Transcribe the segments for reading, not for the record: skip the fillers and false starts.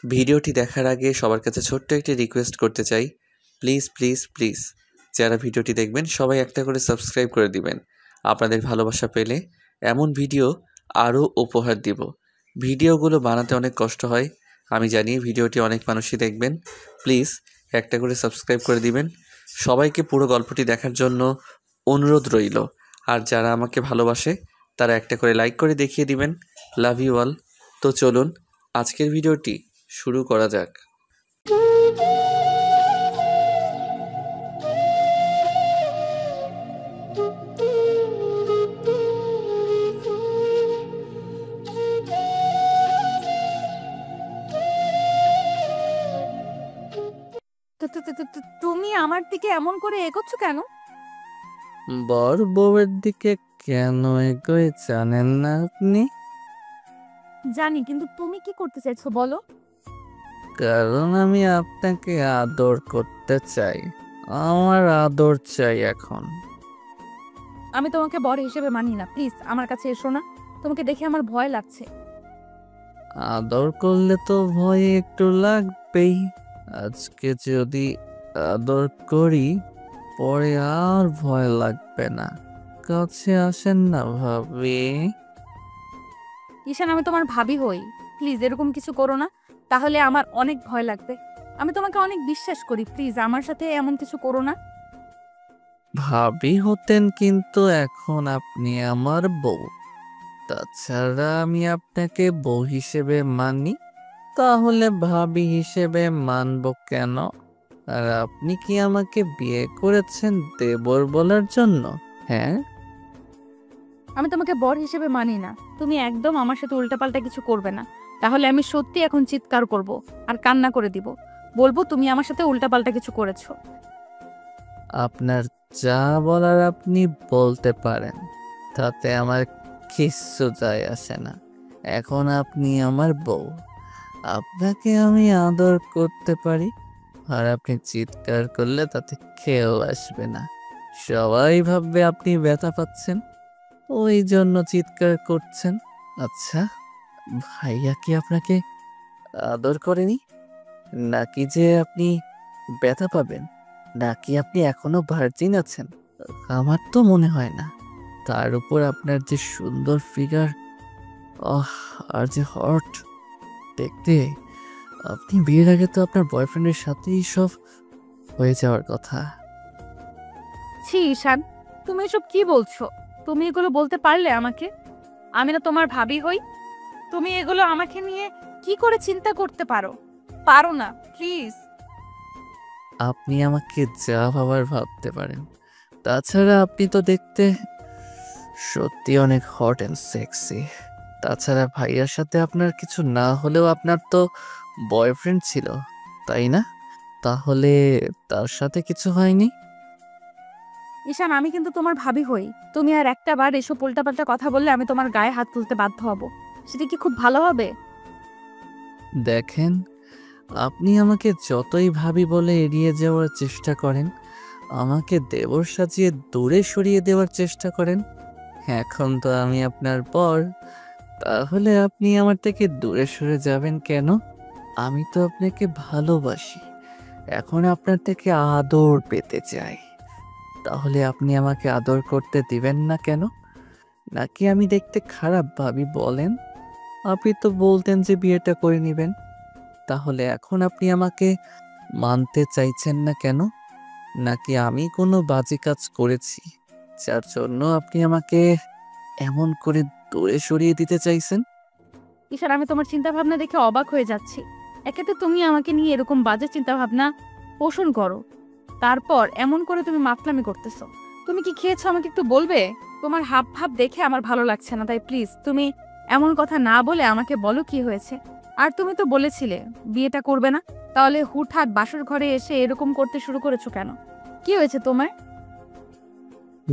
ভিডিওটি দেখার আগে সবার কাছে ছোট্ট একটি রিকোয়েস্ট করতে চাই, প্লিজ প্লিজ প্লিজ যারা ভিডিওটি দেখবেন সবাই একটা করে সাবস্ক্রাইব করে দিবেন। আপনাদের ভালোবাসা পেলে এমন ভিডিও আরও উপহার দিব। ভিডিওগুলো বানাতে অনেক কষ্ট হয়, আমি জানি। ভিডিওটি অনেক মানুষই দেখবেন, প্লিজ একটা করে সাবস্ক্রাইব করে দিবেন। সবাইকে পুরো গল্পটি দেখার জন্য অনুরোধ রইল। আর যারা আমাকে ভালোবাসে তারা একটা করে লাইক করে দেখিয়ে দিবেন। Love you all. তো চলুন আজকের ভিডিওটি শুরু করা যাক। তুমি আমার দিকে এমন করে এগোচ্ছ কেন? বর বউয়ের দিকে কেন এগোয় জানেন না আপনি? জানি, কিন্তু তুমি কি করতে চাইছো বলো? কারণ আমি আপনাকে আদর করতে চাই। আমার আদর চাই এখন। আমি তোমাকে বর হিসেবে মানি না, প্লিজ আমার কাছে এসো না। তোমাকে দেখে আমার ভয় লাগছে। আদর করলে তো ভয় একটু লাগবেই। আজকে যদি আদর করি পরে আর ভয় লাগবে না। কাছে আসেন না ভাবি। ঈশান, আমি তোমার ভাবি হই, প্লিজ এরকম কিছু করো না, তাহলে আমার অনেক ভয় লাগবে। আমি তোমাকে অনেক বিশ্বাস করি, প্লিজ আমার সাথে এমন কিছু করো না। ভাবি হতেন কিন্তু এখন আপনি আমার বউ। তাছাড়া আমি আপনাকে বউ হিসেবে মানি, তাহলে ভাবি হিসেবে মানব কেন? আর আপনি কি আমাকে বিয়ে করেছেন দেবর বলার জন্য? হ্যাঁ, আমি তোমাকে বর হিসেবে মানি না। তুমি একদম আমার সাথে উল্টাপাল্টা কিছু করবে না, তাহলে আমি সত্যি এখন চিৎকার করব আর কান্না করে দিব। বলবো তুমি আমার সাথে উল্টাপাল্টা কিছু করেছো। আপনার যা বলার আপনি বলতে পারেন, তাতে আমার কিচ্ছু যায় আসে না। এখন আপনি আমার বউ, আপনাকে আমি আদর করতে পারি। আর আপনি চিৎকার করলে তাতে কেউ আসবে না, সবাই ভাববে আপনি ব্যথা পাচ্ছেন, ওই জন্য চিৎকার করছেন। আচ্ছা, ভাইয়া কি আপনাকে আদর করেনি? নাকি যে আপনি ব্যথা পাবেন? নাকি আপনি এখনো ভার্জিন আছেন? আমার তো মনে হয় না। তার উপর আপনার যে সুন্দর ফিগার, আর যে হট দেখতে, আপনি বিয়ের আগে তো আপনার বয়ফ্রেন্ডের সাথেই সব হয়ে যাওয়ার কথা। ছি ঈশান, তুমি এসব কি বলছো? তুমি এগুলো বলতে পারলে আমাকে? আমি না তোমার ভাবি হই? তুমি এগুলো আমাকে নিয়ে কি করে চিন্তা করতে পারো? পারো না, প্লিজ। আপনি আমাকে যা ভাবার ভাবতে পারেন। তাছাড়া আপনি তো দেখতে সত্যি অনেক হট অ্যান্ড সেক্সি। তাছাড়া ভাইয়ার সাথে আপনার কিছু না হলেও আপনার তো বয়ফ্রেন্ড ছিল, তাই না? তাহলে তার সাথে কিছু হয়নি? ঈশান, আমি কিন্তু তোমার ভাবি হই। তুমি আর একটা বার এসব উল্টাপাল্টা কথা বললে আমি তোমার গায়ে হাত তুলতে বাধ্য হব। সেটা কি খুব ভালো হবে? দেখেন, আপনি আমাকে যতই ভাবি বলে এড়িয়ে যাওয়ার চেষ্টা করেন, আমাকে দেবর সাজিয়ে দূরে সরিয়ে দেওয়ার চেষ্টা করেন, এখন তো আমি আপনার পর, তাহলে আপনি আমার থেকে দূরে সরে যাবেন কেন? আমি তো আপনাকে ভালোবাসি, এখন আপনার থেকে আদর পেতে চাই। তাহলে আপনি আমাকে আদর করতে দিবেন না কেন? নাকি আমি দেখতে খারাপ ভাবি বলেন? আপনি তো বলতেন যে বিয়েটা করে নেবেন, তাহলে এখন আপনি আমাকে মানতে চাইছেন না কেন? নাকি আমি কোনো বাজে কাজ করেছি যার জন্য আপনি আমাকে এমন করে দূরে সরিয়ে দিতে চাইছেন? ঈশান, আমি তোমার চিন্তা ভাবনা দেখে অবাক হয়ে যাচ্ছি। একে তো তুমি আমাকে নিয়ে এরকম বাজে চিন্তা ভাবনা পোষণ করো, তারপর এমন করে তুমি মাতলামি করতেছো। তুমি কি খেয়েছো আমাকে একটু বলবে? তোমার হাব ভাব দেখে আমার ভালো লাগছে না, তাই প্লিজ তুমি এমন কথা না বলে আমাকে বলো কি হয়েছে। আর তুমি তো বলেছিলে বিয়েটা করবে না, তাহলে হুটহাট বাসর ঘরে এসে এরকম করতে শুরু করেছো কেন? কি হয়েছে তোমার?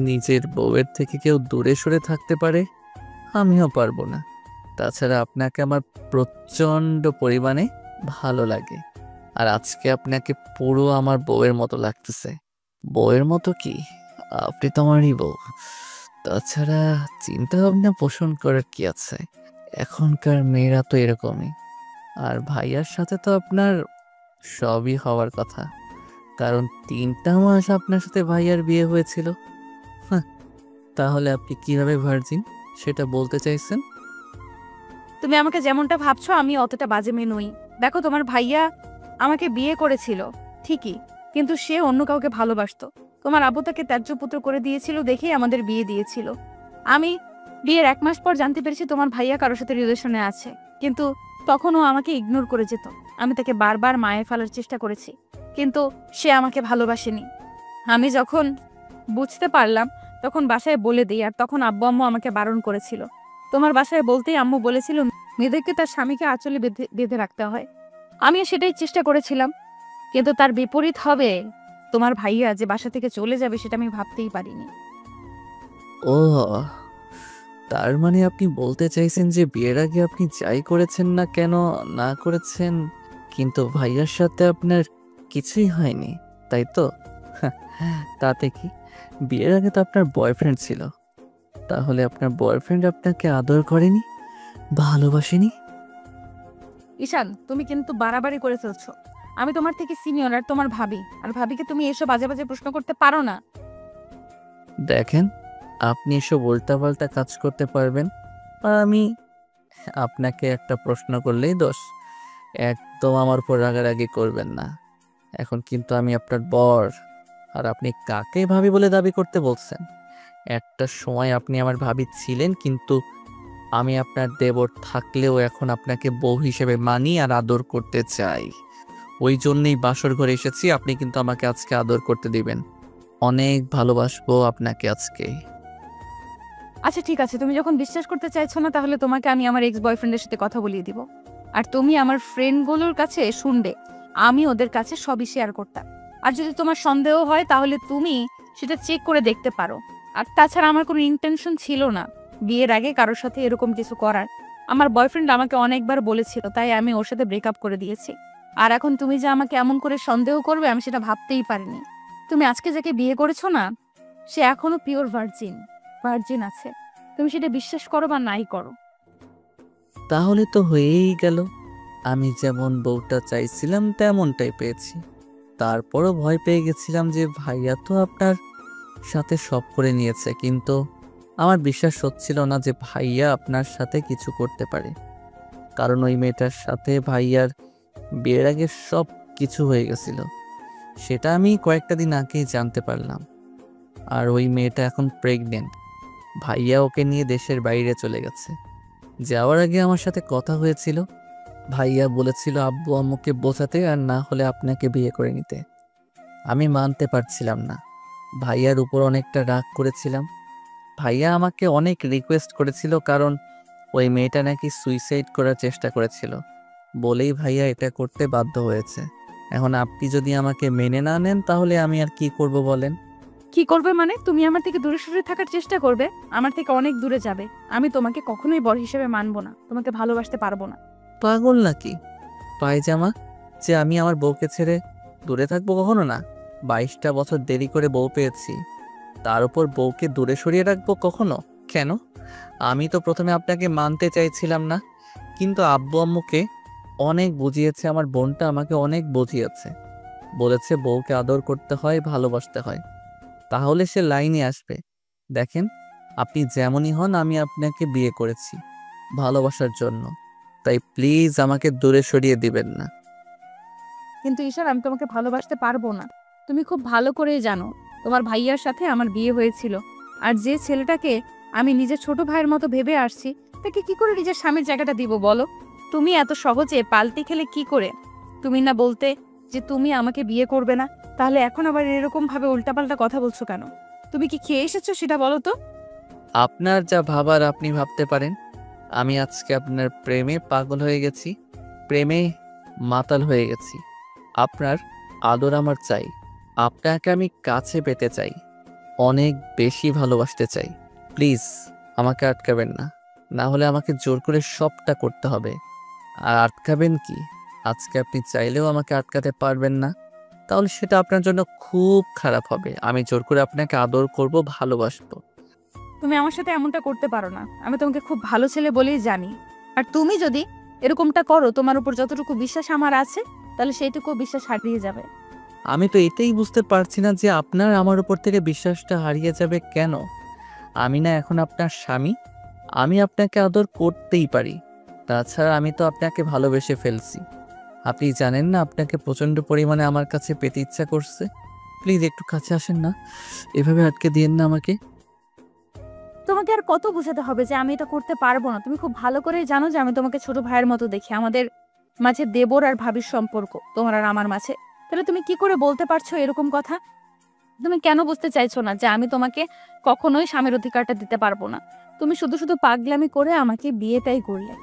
নিজের বউয়ের থেকে কেউ দূরে সরে থাকতে পারে, আমিও পারবো না। তাছাড়া আপনাকে আমার প্রচণ্ড পরিমাণে ভালো লাগে। আর আজকে আপনাকে পুরো আমার বউয়ের মতো লাগতেছে। বউয়ের মতো কি, আপনি তো আমারই বউ। তাছাড়া চিন্তা ভাবনা পোষণ করার কি আছে, এখনকার মেয়েরা তো এরকমই। আর ভাইয়ার সাথে তো আপনার সবই হওয়ার কথা, কারণ 3টা মাস আপনার সাথে ভাইয়ার বিয়ে হয়েছিল। হাহ, তাহলে আপনি কিভাবে ভার্জিন সেটা বলতে চাইছেন? তুমি আমাকে যেমনটা ভাবছো আমি অতটা বাজে মেয়ে নই। দেখো, তোমার ভাইয়া আমাকে বিয়ে করেছিল ঠিকই, কিন্তু সে অন্য কাউকে ভালোবাসতো। তোমার আব্বু তাকে ত্যায্য পুত্র করে দিয়েছিল দেখেই আমাদের বিয়ে দিয়েছিল। আমি বিয়ের 1 মাস পর জানতে পেরেছি তোমার ভাইয়া কারোর সাথে রিলেশনে আছে, কিন্তু তখনও আমাকে ইগনোর করে যেত। আমি তাকে বারবার মায়ের ফেলার চেষ্টা করেছি, কিন্তু সে আমাকে ভালোবাসেনি। আমি যখন বুঝতে পারলাম তখন বাসায় বলে দিই, আর তখন আব্বু আম্মু আমাকে বারণ করেছিল। তোমার বাসায় বলতেই আম্মু বলেছিল মেয়েদেরকে তার স্বামীকে আঁচলে বেঁধে বেঁধে রাখতে হয়। আমিও সেটাই চেষ্টা করেছিলাম, কিন্তু তার বিপরীত হবে। তোমার ভাইয়া যে বাসা থেকে চলে যাবে সেটা আমি ভাবতেই পারিনি। ও, তার মানে আপনি বলতে চাইছেন যে বিয়ের আগে আপনি যাই করেছেন না কেন, না করেছেন, কিন্তু ভাইয়ার সাথে আপনার কিছুই হয়নি, তাই তো? তাতে কি, বিয়ের আগে তো আপনার বয়ফ্রেন্ড ছিল, তাহলে আপনার বয়ফ্রেন্ড আপনাকে আদর করেনি, ভালোবাসেনি? ঈশান, তুমি কিন্তু বাড়াবাড়ি করে ফেলছো। আমি তোমার থেকে সিনিয়র আর তোমার ভাবি, আর ভাবিকে তুমি এসব বাজে বাজে প্রশ্ন করতে পারো না। দেখেন, আপনি এসব উল্টাপাল্টা কাজ করতে পারবেন, আর আমি আপনাকে একটা প্রশ্ন করলেই দোষ। একদম আমার উপর রাগারাগি করবেন না। এখন কিন্তু আমি আপনার বর, আর আপনি কাকে ভাবি বলে দাবি করতে বলছেন? একটা সময় আপনি আমার ভাবি ছিলেন, কিন্তু আমি আপনার দেবর থাকলেও এখন আপনাকে বউ হিসেবে মানি আর আদর করতে চাই। ওই জন্যই বাসর ঘরে এসেছি, আপনি কিন্তু আমাকে আজকে আদর করতে দিবেন। অনেক ভালোবাসবো আপনাকে আজকে। আচ্ছা ঠিক আছে, তুমি যখন বিশ্বাস করতে চাইছো না তাহলে তোমাকে আমি আমার এক্স বয়ফ্রেন্ডের সাথে কথা বলিয়ে দিব, আর তুমি আমার ফ্রেন্ডগুলোর কাছে শুনবে। আমি ওদের কাছে সবই শেয়ার করতাম। আর যদি তোমার সন্দেহ হয় তাহলে তুমি সেটা চেক করে দেখতে পারো। আর তাছাড়া আমার কোনো ইন্টেনশন ছিল না বিয়ের আগে কারোর সাথে এরকম কিছু করার। আমার বয়ফ্রেন্ড আমাকে অনেকবার বলেছিল, তাই আমি ওর সাথে ব্রেকআপ করে দিয়েছি। আর এখন তুমি যে আমাকে এমন করে সন্দেহ করবে আমি সেটা ভাবতেই পারিনি। তুমি আজকে যাকে বিয়ে করেছো না, সে এখনো পিওর ভার্জিন ভার্জিন আছে। তুমি সেটা বিশ্বাস করো বা নাই করো। তাহলে তো হয়েই গেল। আমি যেমন বউটা চাইছিলাম তেমনটাই পেয়েছি। তারপরও ভয় পেয়ে গেছিলাম যে ভাইয়া তো আপনার সাথে সব করে নিয়েছে, কিন্তু আমার বিশ্বাস হচ্ছিল না যে ভাইয়া আপনার সাথে কিছু করতে পারে, কারণ ওই মেয়েটার সাথে ভাইয়ার বিয়ের আগে সব কিছু হয়ে গেছিল। সেটা আমি কয়েকটা দিন আগেই জানতে পারলাম। আর ওই মেয়েটা এখন প্রেগনেন্ট। ভাইয়া ওকে নিয়ে দেশের বাইরে চলে গেছে। যাওয়ার আগে আমার সাথে কথা হয়েছিল, ভাইয়া বলেছিল আব্বু আম্মুকে বোঝাতে, আর না হলে আপনাকে বিয়ে করে নিতে। আমি মানতে পারছিলাম না, ভাইয়ার উপর অনেকটা রাগ করেছিলাম। ভাইয়া আমাকে অনেক রিকোয়েস্ট করেছিল, কারণ ওই মেয়েটা নাকি সুইসাইড করার চেষ্টা করেছিল, বলেই ভাইয়া এটা করতে বাধ্য হয়েছে। এখন আপনি যদি আমাকে মেনে না নেন তাহলে আমি আর কি করব বলেন? কি করবে মানে? তুমি আমার থেকে দূরে সরে থাকার চেষ্টা করবে, আমার থেকে অনেক দূরে যাবে। আমি তোমাকে কখনোই বর হিসেবে মানবো না, তোমাকে ভালোবাসতে পারবো না। পাগল নাকি পায়জামা, যে আমি আমার বউকে ছেড়ে দূরে থাকবো? কখনো না। 22টা বছর দেরি করে বউ পেয়েছি, তার উপর বউকে দূরে সরিয়ে রাখবো কখনো? কেন? আমি তো প্রথমে আপনাকে মানতে চাইছিলাম না, কিন্তু আব্বু আম্মুকে অনেক বুঝিয়েছে, আমার বোনটা আমাকে অনেক বুঝিয়েছে, বলেছে বউকে আদর করতে হয়, ভালোবাসতে হয়, তাহলে সে লাইনে আসবে। দেখেন, আপনি যেমনই হন আমি আপনাকে বিয়ে করেছি ভালোবাসার জন্য, তাই প্লিজ আমাকে দূরে সরিয়ে দিবেন না। কিন্তু ঈশান, আমি তোমাকে ভালোবাসতে পারবো না। তুমি খুব ভালো করেই জানো তোমার ভাইয়ার সাথে আমার বিয়ে হয়েছিল, আর যে ছেলেটাকে আমি নিজের ছোট ভাইয়ের মতো ভেবে আসছি তাকে কি করে নিজের স্বামীর জায়গাটা দিব বলো? তুমি এত সহজে পাল্টি খেলে কি করে? তুমি না বলতে যে তুমি আমাকে বিয়ে করবে না, তাহলে এখন আবার এরকম ভাবে উল্টাপাল্টা কথা বলছো কেন? তুমি কি খেয়ে এসেছো সেটা বলো তো। আপনার যা ভাবার আপনি ভাবতে পারেন। আমি আজকে আপনার প্রেমে পাগল হয়ে গেছি, প্রেমে মাতাল হয়ে গেছি। আপনার আদর আমার চাই, আপনাকে আমি কাছে পেতে চাই, অনেক বেশি ভালোবাসতে চাই। প্লিজ আমাকে আটকাবেন না, না হলে আমাকে জোর করে সবটা করতে হবে। আর আটকাবেন কি, আজকে আপনি চাইলেও আমাকে আটকাতে পারবেন না, তাহলে সেটা আপনার জন্য খুব খারাপ হবে। আমি জোর করে আপনাকে আদর করব, ভালোবাসবো। তুমি আমার সাথে এমনটা করতে পারো না, আমি তোমাকে খুব ভালো ছেলে বলেই জানি। আর তুমি যদি এরকমটা করো, তোমার উপর যতটুকু বিশ্বাস আমার আছে তাহলে সেইটুকু বিশ্বাস হারিয়ে যাবে। আমি তো এটাই বুঝতে পারছি না যে আপনার আমার উপর থেকে বিশ্বাসটা হারিয়ে যাবে কেন। আমি না এখন আপনার স্বামী, আমি আপনাকে আদর করতেই পারি। তাছাড়া আমি তো আপনাকে ভালোবেসে ফেলছি। আপনি জানেন না আপনাকে প্রচণ্ড পরিমাণে আমার কাছে পেতে ইচ্ছা করছে। প্লিজ একটু কাছে আসেন না, এভাবে আটকে দিয়েন না আমাকে। তোমাকে আর কত বোঝাতে হবে যে আমি এটা করতে পারবো না? তুমি খুব ভালো করে জানো যে আমি তোমাকে ছোট ভাইয়ের মতো দেখি। আমাদের মাঝে দেবর আর ভাবির সম্পর্ক, তোমার আর আমার মাঝে। তাহলে তুমি কি করে বলতে পারছো এরকম কথা? তুমি কেন বুঝতে চাইছো না যে আমি তোমাকে কখনোই স্বামীর অধিকারটা দিতে পারবো না? তুমি শুধু শুধু পাগলামি করে আমাকে বিয়েটাই করলে।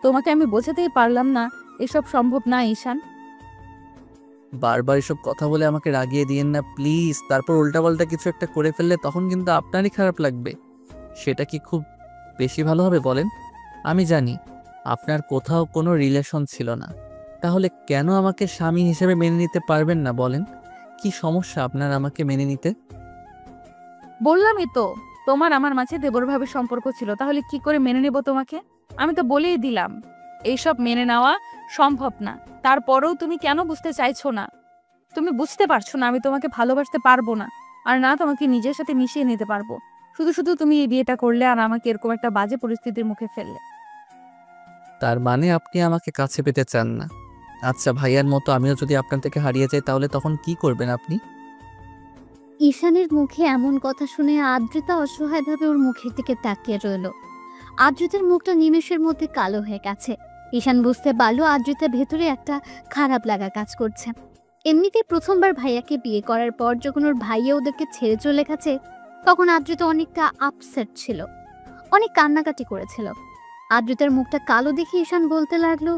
তোমাকে আমি বোঝাতেই পারলাম না এসব সম্ভব না ঈশান। বারবার এসব কথা বলে আমাকে রাগিয়ে দিয়েন না প্লিজ। তারপর উল্টাপাল্টা কিছু একটা করে ফেললে তখন কিন্তু আপনারই খারাপ লাগবে। সেটা কি খুব বেশি ভালো হবে বলেন? আমি জানি আপনার কোথাও কোনো রিলেশন ছিল না, তাহলে কেন আমাকে স্বামী হিসেবে মেনে নিতে পারবেন না বলেন? কি সমস্যা আপনার আমাকে মেনে নিতে? বললামই তো, তোমার আমার মাঝে দেবর ভাবির সম্পর্ক ছিল, তাহলে কি করে মেনে নেব তোমাকে? আমি তো বলেই দিলাম এইসব মেনে নেওয়া সম্ভব না। তারপরেও তুমি কেন বুঝতে চাইছো না? তুমি বুঝতে পারছো না আমি তোমাকে ভালোবাসতে পারবো না, আর না তোমাকে নিজের সাথে মিশিয়ে নিতে পারবো। শুধু শুধু তুমি এই বিয়েটা করলে আর আমাকে এরকম একটা বাজে পরিস্থিতির মুখে ফেললে। তার মানে আপনি আমাকে কাছে পেতে চান না? আচ্ছা, ভাইয়ার মতো আমিও যদি আপনার থেকে হারিয়ে যাই তাহলে তখন কি করবেন আপনি? ঈশানের মুখে এমন কথা শুনে আদ্রিতা অসহায়ভাবে ওর মুখের দিকে তাকিয়ে রইল। আদ্রিতার মুখটা নিমেষের মধ্যে কালো হয়ে গেছে। ঈশান বুঝতে পারল আদ্রিতার ভেতরে একটা খারাপ লাগা কাজ করছে। এমনিতেই প্রথমবার ভাইয়াকে বিয়ে করার পর যখন ওর ভাইয়া ওদেরকে ছেড়ে চলে গেছে, তখন আদ্রিতা অনেকটা আপসেট ছিল, অনেক কান্নাকাটি করেছিল। আদ্রিতার মুখটা কালো দেখে ঈশান বলতে লাগলো,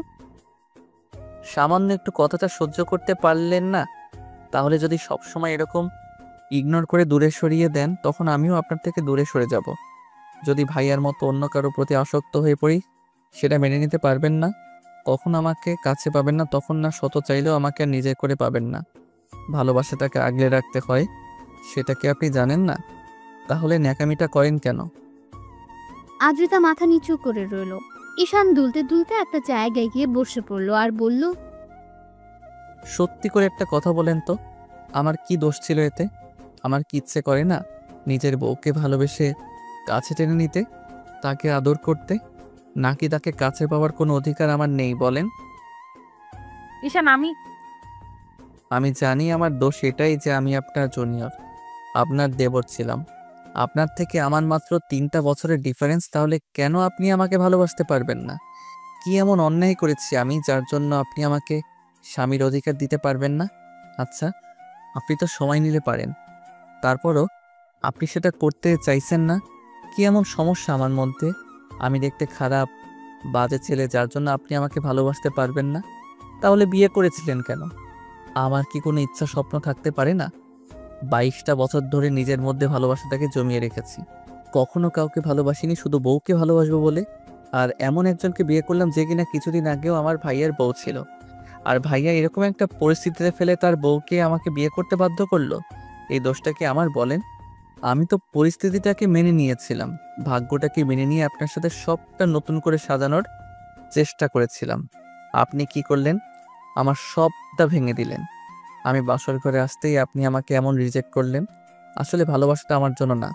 সামান্য একটু কথাটা সহ্য করতে পারলেন না? তাহলে যদি সবসময় এরকম ইগনোর করে দূরে সরিয়ে দেন তখন আমিও আপনার থেকে দূরে সরে যাব। যদি ভাইয়ার মতো অন্য কারো প্রতি আসক্ত হয়ে পড়ি, সেটা মেনে নিতে পারবেন না। কখন আমাকে কাছে পাবেন না, তখন না শত চাইলেও আমাকে আর নিজে করে পাবেন না। ভালোবাসাটাকে আগলে রাখতে হয়, সেটা কি আপনি জানেন না? তাহলে ন্যাকামিটা করেন কেন? আদ্রিতা মাথা নিচু করে রইল। ঈশান দুলতে দুলতে একটা জায়গায় গিয়ে বসে পড়লো আর বলল, সত্যি করে একটা কথা বলেন তো, আমার কি দোষ ছিল এতে? আমার কি ইচ্ছে করে না নিজের বউকে ভালোবেসে কাছে টেনে নিতে, তাকে আদর করতে? নাকি তাকে কাছে পাওয়ার কোনো অধিকার আমার নেই বলেন? ঈশান, আমি জানি আমার দোষ এটাই যে আমি আপনার জুনিয়র, আপনার দেবর ছিলাম। আপনার থেকে আমার মাত্র 3টা বছরের ডিফারেন্স, তাহলে কেন আপনি আমাকে ভালোবাসতে পারবেন না? কি এমন অন্যায় করেছি আমি যার জন্য আপনি আমাকে স্বামীর অধিকার দিতে পারবেন না? আচ্ছা, আপনি তো সময় নিলে পারেন, তারপরও আপনি সেটা করতে চাইছেন না। কি এমন সমস্যা আমার মধ্যে? আমি দেখতে খারাপ, বাজে ছেলে যার জন্য আপনি আমাকে ভালোবাসতে পারবেন না? তাহলে বিয়ে করেছিলেন কেন? আমার কি কোনো ইচ্ছা স্বপ্ন থাকতে পারে না? 22টা বছর ধরে নিজের মধ্যে ভালোবাসাটাকে জমিয়ে রেখেছি। কখনো কাউকে ভালোবাসিনি শুধু বউকে ভালোবাসবো বলে। আর এমন একজনকে বিয়ে করলাম যে কিনা কিছুদিন আগেও আমার ভাইয়ের বউ ছিল। আর ভাইয়া এরকম একটা পরিস্থিতিতে ফেলে তার বউকে আমাকে বিয়ে করতে বাধ্য করলো। এই দোষটা কি আমার বলেন? আমি তো পরিস্থিতিটাকে মেনে নিয়েছিলাম, ভাগ্যটাকে মেনে নিয়ে আপনার সাথে সবটা নতুন করে সাজানোর চেষ্টা করেছিলাম। আপনি কি করলেন? আমার সবটা ভেঙে দিলেন। আমি বাসর ঘরে আসতেই আপনি আমাকে এমন রিজেক্ট করলেন। আসলে ভালোবাসাটা আমার জন্য না।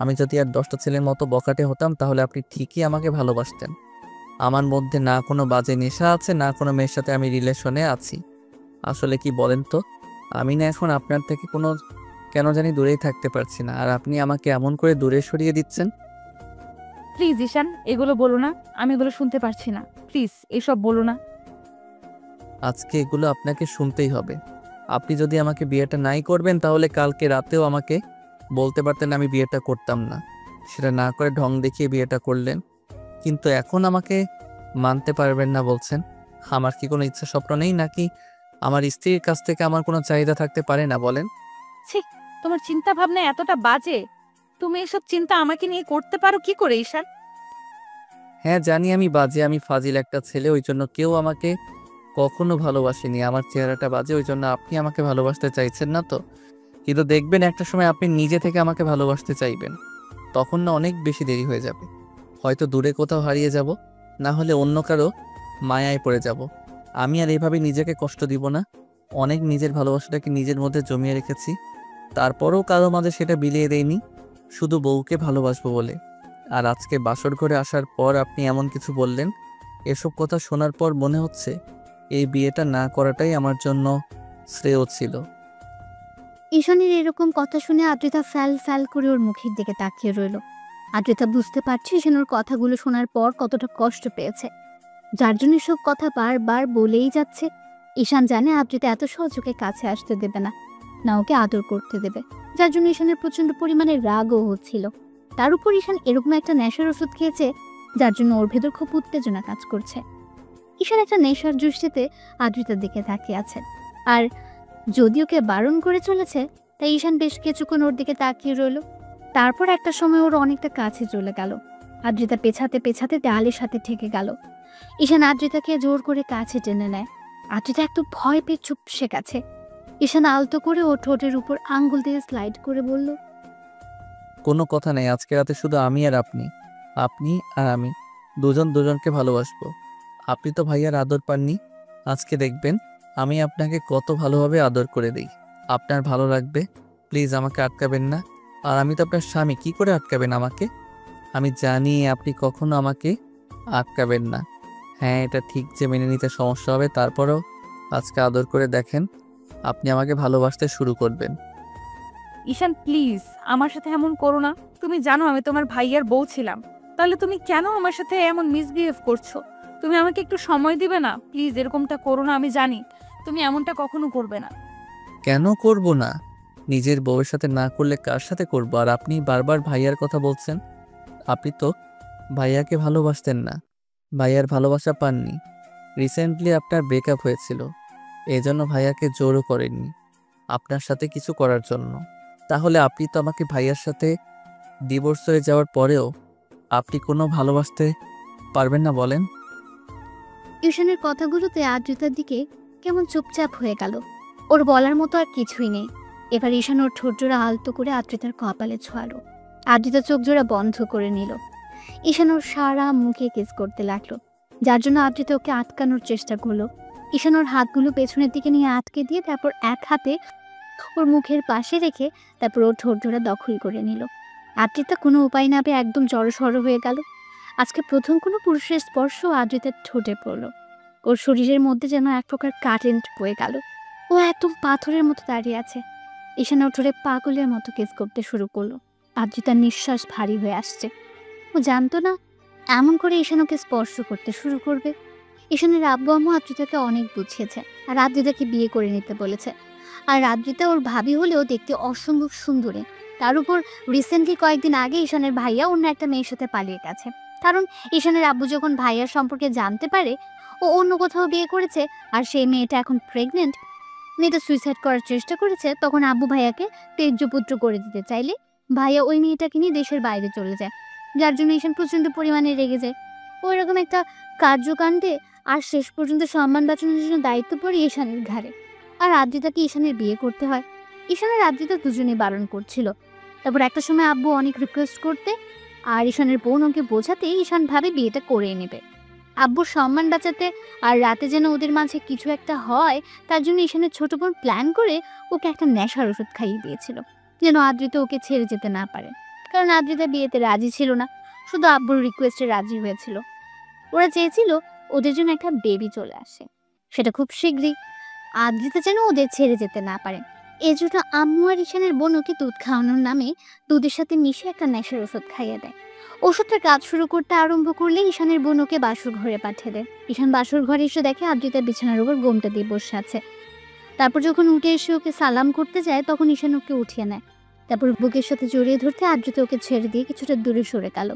আমি যদি আর 10টা ছেলের মতো বখাটে হতাম তাহলে আপনি ঠিকই আমাকে ভালোবাসতেন। আমার মধ্যে না কোনো বাজে নেশা আছে, না কোনো মেয়ের সাথে আমি রিলেশনে আছি। আসলে কি বলেন তো, আমি না এখন আপনার থেকে কোনো কেন জানি দূরেই থাকতে পারছি না, আর আপনি আমাকে এমন করে দূরে সরিয়ে দিচ্ছেন। প্লিজ ঈশান, এগুলো বলো না, আমি এগুলো শুনতে পারছি না। প্লিজ এসব বলো না। আজকে এগুলো আপনাকে শুনতেই হবে। আপনি যদি আমাকে বিয়েটা নাই করবেন তাহলে কালকে রাতেও আমাকে বলতে পারতেন আমি বিয়েটা করতাম না। সেটা না করে ঢং দেখিয়ে বিয়েটা করলেন। কিন্তু এখন আমাকে মানতে পারবেন না বলছেন। আমার কি কোনো ইচ্ছা স্বপ্ন নেই, নাকি আমার স্ত্রীর কাছ থেকে আমার কোনো চাহিদা থাকতে পারে না বলেন? ছি, তোমার চিন্তা ভাবনা এতটা বাজে। তুমি এসব চিন্তা আমাকে নিয়ে করতে পারো কি করে ঈশান? হ্যাঁ জানি আমি বাজে, আমি ফাজিল একটা ছেলে, ওই জন্য কেউ আমাকে কখনো ভালোবাসেনি। আমার চেহারাটা বাজে, ওই জন্য আপনি আমাকে ভালোবাসতে চাইছেন না তো। কিন্তু দেখবেন একটা সময় আপনি নিজে থেকে আমাকে ভালোবাসতে চাইবেন, তখন না অনেক বেশি দেরি হয়ে যাবে। হয়তো দূরে কোথাও হারিয়ে যাব, না হলে অন্য কারো মায়ায় পড়ে যাব। আমি আর এভাবে নিজেকে কষ্ট দিব না। অনেক নিজের ভালোবাসাটাকে নিজের মধ্যে জমিয়ে রেখেছি, তারপরেও কারো মাঝে সেটা বিলিয়ে দেইনি, শুধু বউকে ভালোবাসবো বলে। আর আজকে বাসর ঘরে আসার পর আপনি এমন কিছু বললেন, এসব কথা শোনার পর মনে হচ্ছে এই বিয়েটা না করাটাই আমার জন্য শ্রেয় ছিল। ঈশানের এরকম কথা শুনে আদ্রিতা ফ্যাল ফ্যাল করে ওর মুখের দিকে তাকিয়ে রইল। আদ্রিতা বুঝতে পারছে ঈশান ওর কথাগুলো শোনার পর কতটা কষ্ট পেয়েছে, যার জন্য সব কথা বারবার বলেই যাচ্ছে। ঈশান জানে আদ্রিতা এত সহজে কাছে আসতে দেবে না, না ওকে আদর করতে দেবে, যার জন্য ঈশানের প্রচন্ড পরিমাণে রাগও হচ্ছিল। তার উপর ঈশান এরকম একটা নেশার ওষুধ খেয়েছে, যার জন্য ওর ভেতর খুব উত্তেজনা কাজ করছে। ঈশান একটা নেশার দৃষ্টিতে আদ্রিতার দিকে তাকিয়ে আছে, আর যদি ওকে বারণ করে চলেছে, তাই ঈশান বেশ কিছুক্ষণ ওর দিকে তাকিয়ে রইল। তারপর একটা সময় ওর অনেকটা কাছে চলে গেল। আদ্রিতা পেছাতে পেছাতে দেয়ালের সাথে ঠেকে গেল। ঈশান আদ্রিতাকে জোর করে কাছে টেনে নেয়। আদ্রিতা একটু ভয় পেয়ে চুপসে গেছে। ঈশান আলতো করে ওর ঠোঁটের উপর আঙ্গুল দিয়ে স্লাইড করে বলল, কোনো কথা নেই, আজকে রাতে শুধু আমি আর আপনি, আপনি আর আমি দুজন দুজনকে ভালোবাসবো। আপনি তো ভাইয়ার আদর পাননি, আজকে দেখবেন আমি আপনাকে কত ভালোভাবে আদর করে দিই। আপনার ভালো লাগবে, প্লিজ আমাকে আটকাবেন না। আর আমি তো আপনার স্বামী, কি করে আটকাবেন আমাকে? আমি জানি আপনি কখনো আমাকে আটকাবেন না। হ্যাঁ, এটা ঠিক যে মেনে নিতে সমস্যা হবে, তারপরেও আজকে আদর করে দেখেন, আপনি আমাকে ভালোবাসতে শুরু করবেন। ঈশান প্লিজ আমার সাথে এমন করো না। তুমি জানো আমি তোমার ভাইয়ার বউ ছিলাম, তাহলে তুমি কেন আমার সাথে এমন মিসবিহেভ করছো? তুমি আমাকে একটু সময় দিবে না প্লিজ? এরকমটা করো না, আমি জানি তুমি এমনটা কখনো করবে না। কেন করব না? নিজের বউয়ের সাথে না করলে কার সাথে করব? আর আপনি বারবার ভাইয়ার কথা বলছেন। আপনি তো ভাইয়াকে ভালোবাসতেন না, ভাইয়ার ভালোবাসা পাননি। রিসেন্টলি আপনার ব্রেকআপ হয়েছিল, এই জন্য ভাইয়াকে জোরও করেননি আপনার সাথে কিছু করার জন্য। তাহলে আপনি তো আমাকে ভাইয়ার সাথে ডিভোর্স হয়ে যাওয়ার পরেও আপনি কোনো ভালোবাসতে পারবেন না বলেন? ঈশানের কথাগুলোতে আদ্রিতার দিকে কেমন চুপচাপ হয়ে গেল। ওর বলার মতো আর কিছুই নেই। এবার ঈশান ওর ঠোঁটজোড়া আলতো করে আদ্রিতার কপালে ছোঁয়ালো। আদ্রিতা চোখ জোড়া বন্ধ করে নিল। ঈশান ওর সারা মুখে কিস করতে লাগলো, যার জন্য আদ্রিতা ওকে আটকানোর চেষ্টা করলো। ঈশান ওর হাতগুলো পেছনের দিকে নিয়ে আটকে দিয়ে তারপর এক হাতে ওর মুখের পাশে রেখে তারপর ওর ঠোঁটজোড়া দখল করে নিল। আদ্রিতা কোনো উপায় না পেয়ে একদম জড়সড় হয়ে গেল। আজকে প্রথম কোনো পুরুষের স্পর্শ আদ্রিতার ঠোঁটে পড়ল। ওর শরীরের মধ্যে যেন এক প্রকার কারেন্ট বয়ে গেল। ও একদম পাথরের মতো দাঁড়িয়ে আছে। ঈশান ওর ঠোঁটে পাগলের মতো কিস করতে শুরু করলো। আদ্রিতার নিঃশ্বাস ভারী হয়ে আসছে। ও জানতো না এমন করে ঈশান ওকে স্পর্শ করতে শুরু করবে। ঈশানের আব্বু আম্মু আদ্রিতাকে অনেক বুঝিয়েছে আর আদ্রিতাকে বিয়ে করে নিতে বলেছে। আর আদ্রিতা ওর ভাবি হলেও দেখতে অসম্ভব সুন্দরী। তার উপর রিসেন্টলি কয়েকদিন আগে ঈশানের ভাইয়া অন্য একটা মেয়ের সাথে পালিয়ে গেছে। কারণ ঈশানের আব্বু যখন ভাইয়ার সম্পর্কে জানতে পারে ও অন্য কোথাও বিয়ে করেছে আর সেই মেয়েটা এখন প্রেগনেন্ট, মেয়েটা সুইসাইড করার চেষ্টা করেছে, তখন আব্বু ভাইয়াকে তেজ্যপুত্র করে দিতে চাইলে ভাইয়া ওই মেয়েটাকে নিয়ে দেশের বাইরে চলে যায়, যার জন্য ঈশান প্রচণ্ড পরিমাণে রেগে যায়। ওই রকম একটা কার্যকাণ্ডে আর শেষ পর্যন্ত সম্মান বাঁচানোর জন্য দায়িত্ব পড়ে ঈশানের ঘাড়ে। আর আদ্রিতাকে ঈশানের বিয়ে করতে হয়। ঈশানের আদ্রিতা দুজনেই বারণ করছিল। তারপর একটা সময় আব্বু অনেক রিকোয়েস্ট করতে আর ঈশানের বোন ওকে বোঝাতে ঈশান ভাবে বিয়েটা করে নেবে। আব্বুর সম্মান বাঁচাতে আর রাতে যেন ওদের মাঝে কিছু একটা হয় তার জন্য ঈশানের ছোট বোন প্ল্যান করে ওকে একটা নেশার ওষুধ খাইয়ে দিয়েছিল, যেন আদ্রিতা ওকে ছেড়ে যেতে না পারে। কারণ আদ্রিতা বিয়েতে রাজি ছিল না, শুধু আব্বুর রিকোয়েস্টে রাজি হয়েছিল। ওরা চেয়েছিল ওদের জন্য একটা বেবি চলে আসে, সেটা খুব শীঘ্রই। আদ্রিতা যেন ওদের ছেড়ে যেতে না পারে, এজন্য আম্মু আর ঈশানের বোন ওকে দুধ খাওয়ানোর নামে দুধের সাথে মিশে একটা নেশার ওষুধ খাইয়ে দেয়। ওষুধটা কাজ শুরু করতে আরম্ভ করলে ঈশানের বোন ওকে বাসর ঘরে পাঠিয়ে দেয়। ঈশান বাসর ঘরে এসে দেখে আদ্রিতা বিছানার উপর গোমটা দিয়ে বসে আছে। তারপর যখন উঠে এসে ওকে সালাম করতে যায় তখন ঈশান ওকে উঠিয়ে নেয়। তারপর বুকের সাথে জড়িয়ে ধরতে আদ্রিতা ওকে ছেড়ে দিয়ে কিছুটা দূরে সরে গেল।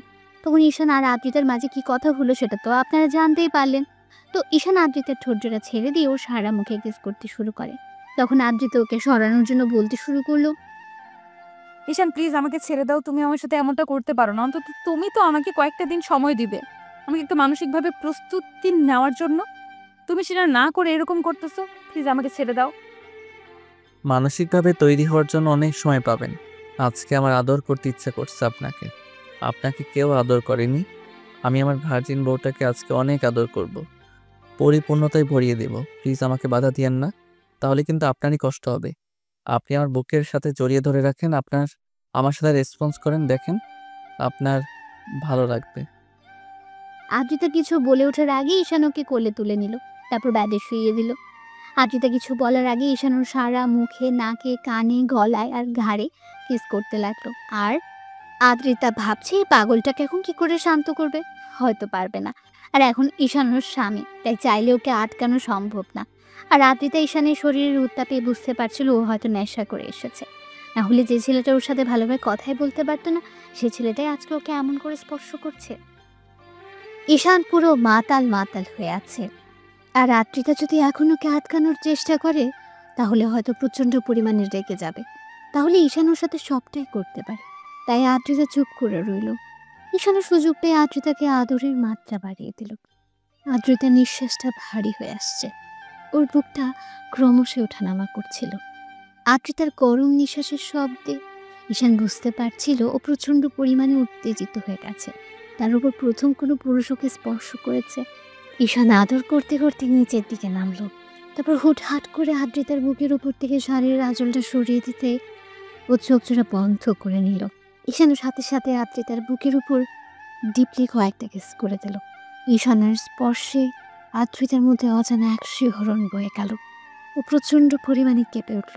তখন ঈশান আর আদ্রিতার মাঝে কি কথা হলো সেটা তো আপনারা জানতেই পারলেন। তো ঈশান আদ্রিতার ঠোঁটজোড়া ছেড়ে দিয়ে ওর সারা মুখে কিস করতে শুরু করে। তখন আদ্রিতা ওকে সরানোর জন্য বলতে শুরু করলো, ঈশান প্লিজ আমাকে ছেড়ে দাও, তুমি আমার সাথে এমনটা করতে পারো না। অন্তত তুমি তো আমাকে কয়েকটা দিন সময় দিবে আমাকে একটু মানসিকভাবে প্রস্তুতি নেওয়ার জন্য। তুমি সেটা না করে এরকম করতেছো, প্লিজ আমাকে ছেড়ে দাও। মানসিকভাবে তৈরি হওয়ার জন্য অনেক সময় পাবেন। আজকে আমার আদর করতে ইচ্ছে করছে আপনাকে। আপনাকে কেউ আদর করেনি, আমি আমার ভার্জিন বউটাকে আজকে অনেক আদর করব। পরিপূর্ণতায় ভরিয়ে দেব। প্লিজ আমাকে বাধা দিয়েন না, তাহলে কিন্তু আপনারই কষ্ট হবে। আপনি আমার বুকের সাথে জড়িয়ে ধরে রাখেন, আমার সাথে রেসপন্স করেন, দেখেন আপনার ভালো লাগবে। আদ্রিতা কিছু বলে ওঠার আগে ঈশান ওকে কোলে তুলে নিল, তারপর ব্যাডে শুইয়ে দিল। আদ্রিতা কিছু বলার আগে ঈশান ওর সারা মুখে, নাকে, কানে, গলায় আর ঘাড়ে কিস করতে লাগলো। আর আদ্রিতা ভাবছে এই পাগলটাকে এখন কি করে শান্ত করবে, হয়তো পারবে না। আর এখন ঈশান ওর স্বামী, তাই চাইলে ওকে আটকানো সম্ভব না। আর আদ্রিতা ঈশানের শরীরের উত্তাপে বুঝতে পারছিল ও হয়তো নেশা করে এসেছে। না হলে যে ছেলেটা ওর সাথে ভালোভাবে কথাই বলতে পারতো না, সে ছেলেটাই আজকে ওকে এমন করে স্পর্শ করছে। ঈশান পুরো মাতাল মাতাল হয়ে আছে। আর আদ্রিতা যদি এখন ওকে আটকানোর চেষ্টা করে, তাহলে হয়তো প্রচণ্ড পরিমাণে রেগে যাবে। তাহলে ঈশান ওর সাথে সবটাই করতে পারে। তাই আদ্রিতা চুপ করে রইল। ঈশানের সুযোগ পেয়ে আদ্রিতাকে আদরের মাত্রা বাড়িয়ে দিল। আদ্রিতার নিঃশ্বাসটা ভারী হয়ে আসছে, ওর বুকটা ক্রমশ ওঠানামা করছিল। আদ্রিতার গরম নিঃশ্বাসের শব্দে ঈশান বুঝতে পারছিল ও প্রচণ্ড পরিমাণে উত্তেজিত হয়ে গেছে। তার উপর প্রথম কোনো পুরুষ ওকে স্পর্শ করেছে। ঈশান আদর করতে করতে নিচের দিকে নামলো, তারপর হুটহাট করে আদ্রিতার বুকের উপর থেকে শাড়ির আঁচলটা সরিয়ে দিতে ও চোখ জোড়া বন্ধ করে নিল। ঈশানের সাথে সাথে আদ্রিতার বুকের উপর ডিপলি কয়েকটা কিস করে দিল। ঈশানের স্পর্শে আদ্রিতার মধ্যে অজানা এক শিহরণ বয়ে গেল। ও প্রচণ্ড পরিমাণে কেঁপে উঠল।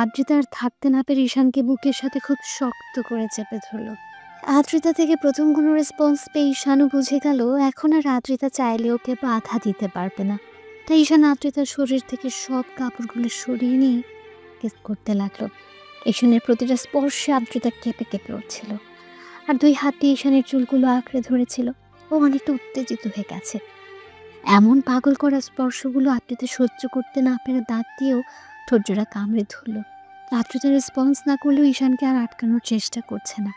আদ্রিতা আর থাকতে না পেরে ঈশানকে বুকের সাথে খুব শক্ত করে চেপে ধরল। আদ্রিতা থেকে প্রথম কোনো রেসপন্স পেয়ে ঈশানও বুঝে গেল এখন আর আদ্রিতা চাইলে ওকে বাধা দিতে পারবে না। তাই ঈশান আদ্রিতার শরীর থেকে সব কাপড়গুলো সরিয়ে নিয়ে কিস করতে লাগলো। ঈশানের প্রতিটা স্পর্শে আদ্রিতা কেঁপে কেঁপে উঠছিল, আর দুই হাত দিয়ে ঈশানের চুলগুলো আঁকড়ে ধরেছিল। ও অনেকটা উত্তেজিত হয়ে গেছে। এমন পাগল করা স্পর্শগুলো আদ্রিতা সহ্য করতে না পেরে দাঁত দিয়েও ঠোঁটজোড়া কামড়ে ধরল। আদ্রিতা রেসপন্স না করলেও ঈশানকে আর আটকানোর চেষ্টা করছে না।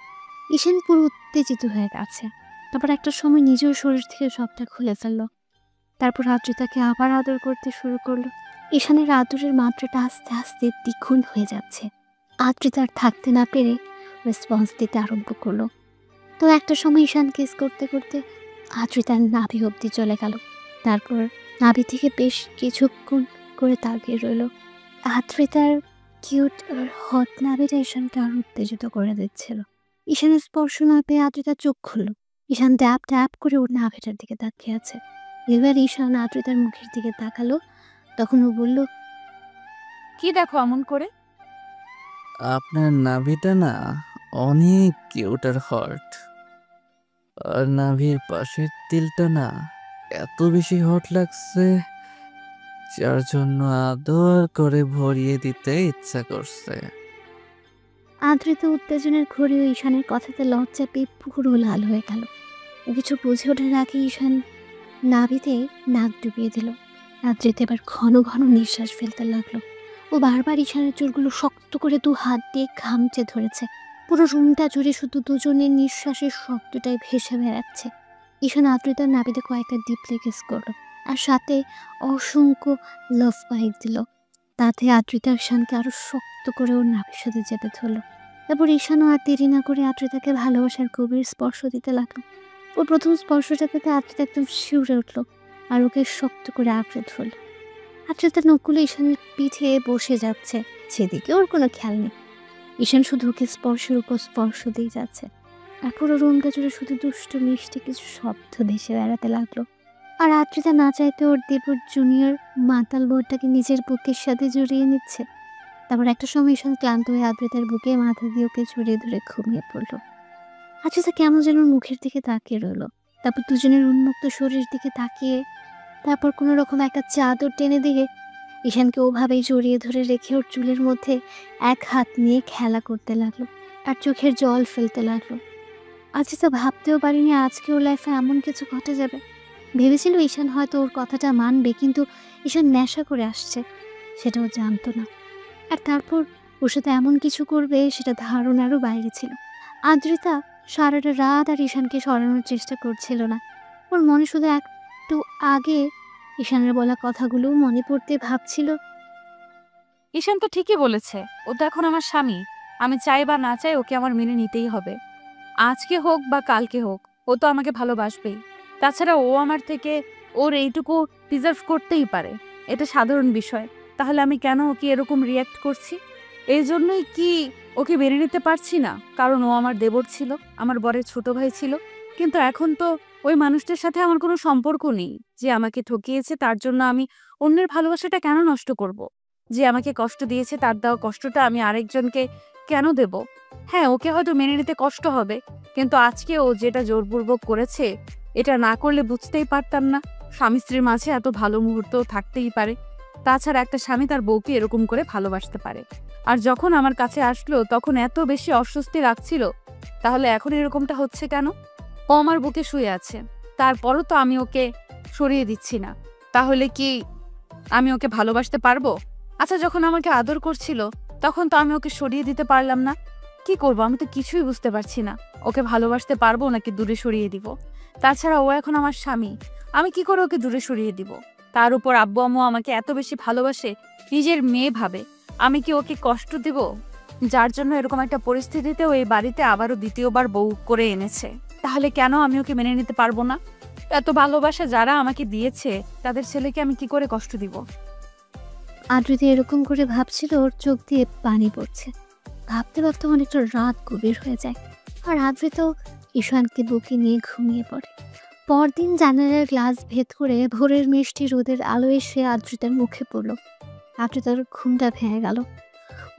ঈশান পুরো উত্তেজিত হয়ে গেছে। তারপর একটা সময় নিজের শরীর থেকে সবটা খুলে ফেলল। তারপর আদ্রিতাকে আবার আদর করতে শুরু করলো। ঈশানের আদরের মাত্রাটা আস্তে আস্তে দ্বিগুণ হয়ে যাচ্ছে। আদ্রিতার থাকতে না পেরে রেসপন্স দিতে আরম্ভ করলো। তো একটা সময় ঈশান কিস করতে করতে আদ্রিতার নাভি অবধি চলে গেল। তারপর নাভি থেকে বেশ কিছুক্ষণ করে তাকিয়ে রইল। আদ্রিতার কিউট আর হট নাভিটা ঈশানকে আরো উত্তেজিত করে দিচ্ছিল। ঈশানের স্পর্শ না পেয়ে আদ্রিতার চোখ খুলল। ঈশান ট্যাপ ট্যাপ করে ওর নাভিটার দিকে তাকিয়ে আছে। এবার ঈশান আদ্রিতার মুখের দিকে তাকালো। তখন ও বলল, কি দেখো এমন করে? আপনার নাভিটা না অনেক কিউট আর হট, আর নাভির পাশের তিলটা না এত বেশি হট লাগছে, যার জন্য আদর করে ভরিয়ে দিতে ইচ্ছা করছে। আদ্রিতা উত্তেজনার ঘুরে ঈশানের কথাতে লজ্জা পেয়ে পুরো লাল হয়ে গেল। ও কিছু বুঝে ওঠার আগে ঈশান নাভিতে নাক ডুবিয়ে দিল। আদ্রিতা এবার ঘন ঘন নিঃশ্বাস ফেলতে লাগলো। ও বারবার ঈশানের চুলগুলো শক্ত করে দু হাত দিয়ে খামচে ধরেছে। পুরো রুমটা জুড়ে শুধু দুজনের নিঃশ্বাসের শব্দটাই ভেসে বেড়াচ্ছে। ঈশান আদ্রিতার নাভিতে কয়েকটা ডিপলি কিস করলো, আর সাথে অসংখ্য লাভ বাইট দিল। তাতে আদ্রিতা ঈশানকে আরো শক্ত করে ওর নাভির সাথে চেপে ধরলো। তারপর ঈশানও আর দেরি না করে আদ্রিতাকে ভালোবাসার গভীর স্পর্শ দিতে লাগলো। ও প্রথম স্পর্শটা পেতে আদ্রিতা একদম শিউরে উঠলো, আর ওকে শক্ত করে আঁকড়ে ধরল। আদ্রিতার নখগুলো ঈশানের পিঠে বসে যাচ্ছে, সেদিকে ওর কোনো খেয়াল নেই। ঈশান শুধু ওকে স্পর্শের উপর স্পর্শ দিয়ে যাচ্ছে, আর পুরো রুমটা জুড়ে শুধু দুষ্টু মিষ্টি কিছু শব্দ ভেসে বেড়াতে লাগলো। আর আদ্রিতা না চাইতে ওর দেবর জুনিয়র মাতাল বোর্ডটাকে নিজের বুকের সাথে জড়িয়ে নিচ্ছে। তারপর একটা সময় ঈশান ক্লান্ত হয়ে আদ্রিতার বুকে মাথা দিয়ে ওকে জড়িয়ে ধরে ঘুমিয়ে পড়লো। আদ্রিতা কেমন যেন ওর মুখের দিকে তাকিয়ে রইলো। তারপর দুজনের উন্মুক্ত শরীর দিকে তাকিয়ে তারপর কোনো রকম একটা চাদর টেনে দিয়ে ঈশানকে ওভাবেই জড়িয়ে ধরে রেখে ওর চুলের মধ্যে এক হাত নিয়ে খেলা করতে লাগলো, আর চোখের জল ফেলতে লাগলো। আদ্রিতা ভাবতেও পারিনি আজকে ওর লাইফে এমন কিছু ঘটে যাবে। ভেবেছিল ঈশান হয়তো ওর কথাটা মানবে, কিন্তু ঈশান নেশা করে আসছে সেটাও জানতো না। আর তারপর ওর সাথে এমন কিছু করবে সেটা ধারণারও বাইরে ছিল। আদ্রিতা সারাটা রাত আর ঈশানকে সরানোর চেষ্টা করছিল না। ওর মনে শুধু একটু আগে ঈশানের বলা কথাগুলো মনে পড়তে ভাবছিল, ঈশান তো ঠিকই বলেছে, ও তো এখন আমার স্বামী। আমি চাই বা না চাই ওকে আমার মেনে নিতেই হবে। আজকে হোক বা কালকে হোক, ও তো আমাকে ভালোবাসবেই। তাছাড়া ও আমার থেকে ওর এইটুকু ডিজার্ভ করতেই পারে, এটা সাধারণ বিষয়। তাহলে আমি কেন ওকে এরকম রিয়্যাক্ট করছি? এই জন্যই কি ওকে মেনে নিতে পারছি না? কারণ ও আমার দেবর ছিল, আমার বরের ছোট ভাই ছিল। কিন্তু এখন তো ওই মানুষটার সাথে আমার কোনো সম্পর্ক নেই। যে আমাকে ঠকিয়েছে তার জন্য আমি অন্যের ভালোবাসাটা কেন নষ্ট করব? যে আমাকে কষ্ট দিয়েছে তার দেওয়া কষ্টটা আমি আরেকজনকে কেন দেব? হ্যাঁ, ওকে হয়তো মেনে নিতে কষ্ট হবে, কিন্তু আজকে ও যেটা জোরপূর্বক করেছে, এটা না করলে বুঝতেই পারতাম না। স্বামী স্ত্রীর মাঝে এত ভালো মুহূর্ত থাকতেই পারে। তাছাড়া একটা স্বামী তার বউকে এরকম করে ভালোবাসতে পারে। আর যখন আমার কাছে আসলো তখন এত বেশি অস্বস্তি লাগছিল, তাহলে এখন এরকমটা হচ্ছে কেন? ও আমার বুকে শুয়ে আছে, তারপরও তো আমি ওকে সরিয়ে দিচ্ছি না। তাহলে কি আমি ওকে ভালোবাসতে পারবো? আচ্ছা, যখন আমাকে আদর করছিল তখন তো আমি ওকে সরিয়ে দিতে পারলাম না। কি করব? আমি তো কিছুই বুঝতে পারছি না। ওকে ভালোবাসতে পারবো নাকি দূরে সরিয়ে দিব? তাছাড়া ও এখন আমার স্বামী, আমি কি করে ওকে দূরে সরিয়ে দিব? তার উপর আব্বু আম্মু আমাকে এত বেশি ভালোবাসে, নিজের মেয়ে ভাবে। আমি কি ওকে কষ্ট দিব? যার জন্য এরকম একটা পরিস্থিতিতে ও এই বাড়িতে আবারও দ্বিতীয়বার বউ করে এনেছে। তাহলে কেন আমি ওকে মেনে নিতে পারবো না? এত ভালোবাসা যারা আমাকে দিয়েছে তাদের ছেলেকে আমি কি করে কষ্ট দিব? আদ্রিতা এরকম করে ভাবছিল, ওর চোখ দিয়ে পানি পড়ছে। ভাবতে ভাবতে অনেকটা রাত গভীর হয়ে যায়, আর আদ্রিতাও ঈশানকে বুকে নিয়ে ঘুমিয়ে পড়ে। পরদিন জানালার গ্লাস ভেদ করে ভোরের মিষ্টি রোদের আলো এসে আদ্রিতার মুখে পড়ল। আদ্রিতার ঘুমটা ভেঙে গেল।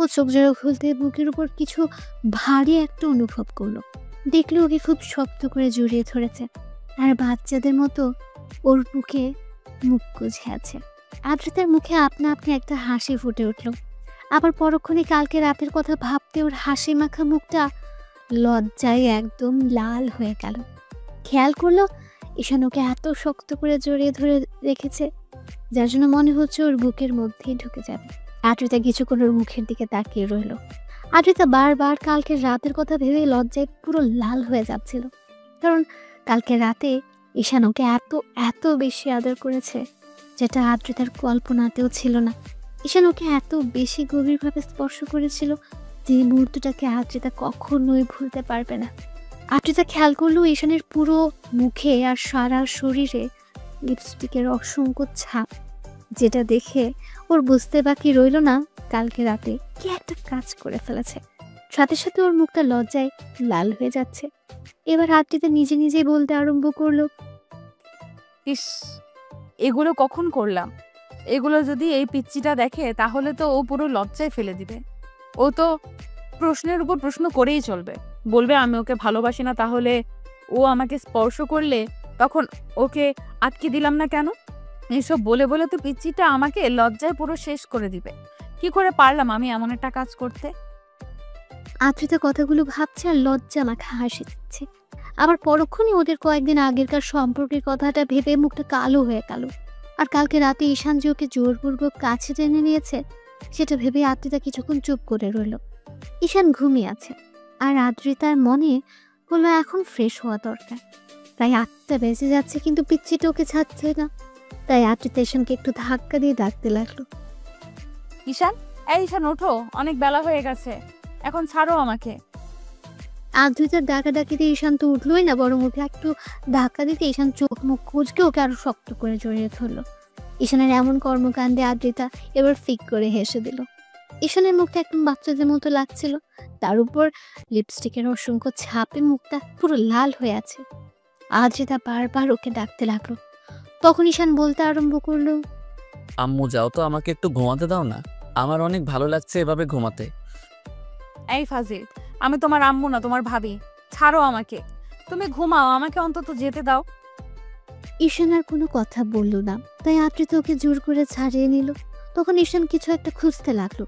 ও চোখ জোড়া খুলতে বুকের উপর কিছু ভারী একটা অনুভব করলো। দেখলো ওকে খুব শক্ত করে জড়িয়ে ধরেছে, আর বাচ্চাদের মতো ওর বুকে মুখ গুজে আছে। আদ্রিতার মুখে আপনা আপনি একটা হাসি ফুটে উঠল। আবার পরক্ষণে কালকে রাতের কথা ভাবতে ওর হাসি মাখা মুখটা লজ্জায় একদম লাল হয়ে গেল। খেয়াল করলো ঈশান ওকে এত শক্ত করে জড়িয়ে ধরে রেখেছে, যার জন্য মনে হচ্ছে ওর বুকের মধ্যেই ঢুকে যাবে। আদ্রিতা কিছুক্ষণ ওর মুখের দিকে তাকিয়ে রইল। আদ্রিতা বারবার কালকের রাতের কথা ভেবে লজ্জায় পুরো লাল হয়ে যাচ্ছিল, কারণ কালকে রাতে ঈশান ওকে এত এত বেশি আদর করেছে, যেটা আদ্রিতার কল্পনাতেও ছিল না। ঈশান ওকে এত বেশি গভীরভাবে স্পর্শ করেছিল যে মুহূর্তটাকে আদ্রিতা কখনোই ভুলতে পারবে না। আদ্রিতা খেয়াল করলো ঈশানের পুরো মুখে আর সারা শরীরে লিপস্টিকের অসংখ্য ছাপ, যেটা দেখে ওর বুঝতে বাকি রইল না কালকে রাতে কি একটা কাজ করে ফেলেছে। সাথে সাথে ওর মুখটা লজ্জায় লাল হয়ে যাচ্ছে। এবার আদ্রিতা নিজে নিজেই বলতে আরম্ভ করলো, ইস, এগুলো কখন করলাম? এগুলো যদি এই পিচ্চিটা দেখে তাহলে তো ও পুরো লজ্জায় ফেলে দিবে। ও তো প্রশ্নের উপর প্রশ্ন করেই চলবে, বলবে আমি ওকে ভালোবাসি না, তাহলে ও আমাকে স্পর্শ করলে তখন ওকে আটকে দিলাম না কেন? এইসব বলে বলে তো পিচ্চিটা আমাকে লজ্জায় পুরো শেষ করে দিবে। কি করে পারলাম আমি এমন একটা কাজ করতে? আদ্রিতা কথাগুলো ভাবছে আর লজ্জা মাখা হাসি দিচ্ছে। আবার পরক্ষণই ওদের কয়েকদিন আগেরকার সম্পর্কের কথাটা ভেবে মুখটা কালো হয়ে গেল। আর কালকে রাতে ঈশান যে ওকে জোরপূর্বক কাছে টেনে নিয়েছে, সেটা ভেবে আদ্রিতা কিছুক্ষণ চুপ করে রইল। ঈশান ঘুমিয়ে আছে, আর আদ্রিতার মনে হলো এখন ফ্রেশ হওয়া দরকার। তাই 8টা বেজে যাচ্ছে, কিন্তু পিচ্চিটা ওকে ছাড়ছে না। তাই আদ্রিতা ঈশানকে একটু ধাক্কা দিয়ে ডাকতে লাগলো, ঈশান, এই ঈশান ওঠো, অনেক বেলা হয়ে গেছে, এখন ছাড়ো আমাকে। আদ্রিতার ডাকাডাকিতে ঈশান তো উঠলোই না, বরং ওকে একটু ধাক্কা দিতে ঈশান চোখ মুখ কুঁচকে ওকে আরো শক্ত করে জড়িয়ে ধরলো। ঈশানের এমন কর্মকাণ্ডে আদ্রিতা এবার ফিক করে হেসে দিল। ঈশানের মুখটা একদম বাচ্চাদের মতো লাগছিল, তার উপর লিপস্টিকের অসংখ্য ছাপে মুখটা পুরো লাল হয়ে আছে। আদ্রিতা বারবার ওকে ডাকতে লাগলো। তখন ঈশান বলতে আরম্ভ করলো, আম্মু যাও তো, আমাকে একটু ঘুমাতে দাও না, আমার অনেক ভালো লাগছে এভাবে ঘুমাতে। এই ফাজিল, আমি তোমার আম্মু না, তোমার ভাবি। ছাড়ো আমাকে, তুমি ঘুমাও, আমাকে অন্তত যেতে দাও। ঈশান আর কোনো কথা বলল না, তাই আদ্রিতা ওকে জোর করে ছাড়িয়ে নিল। তখন ঈশান কিছু একটা খুঁজতে লাগলো।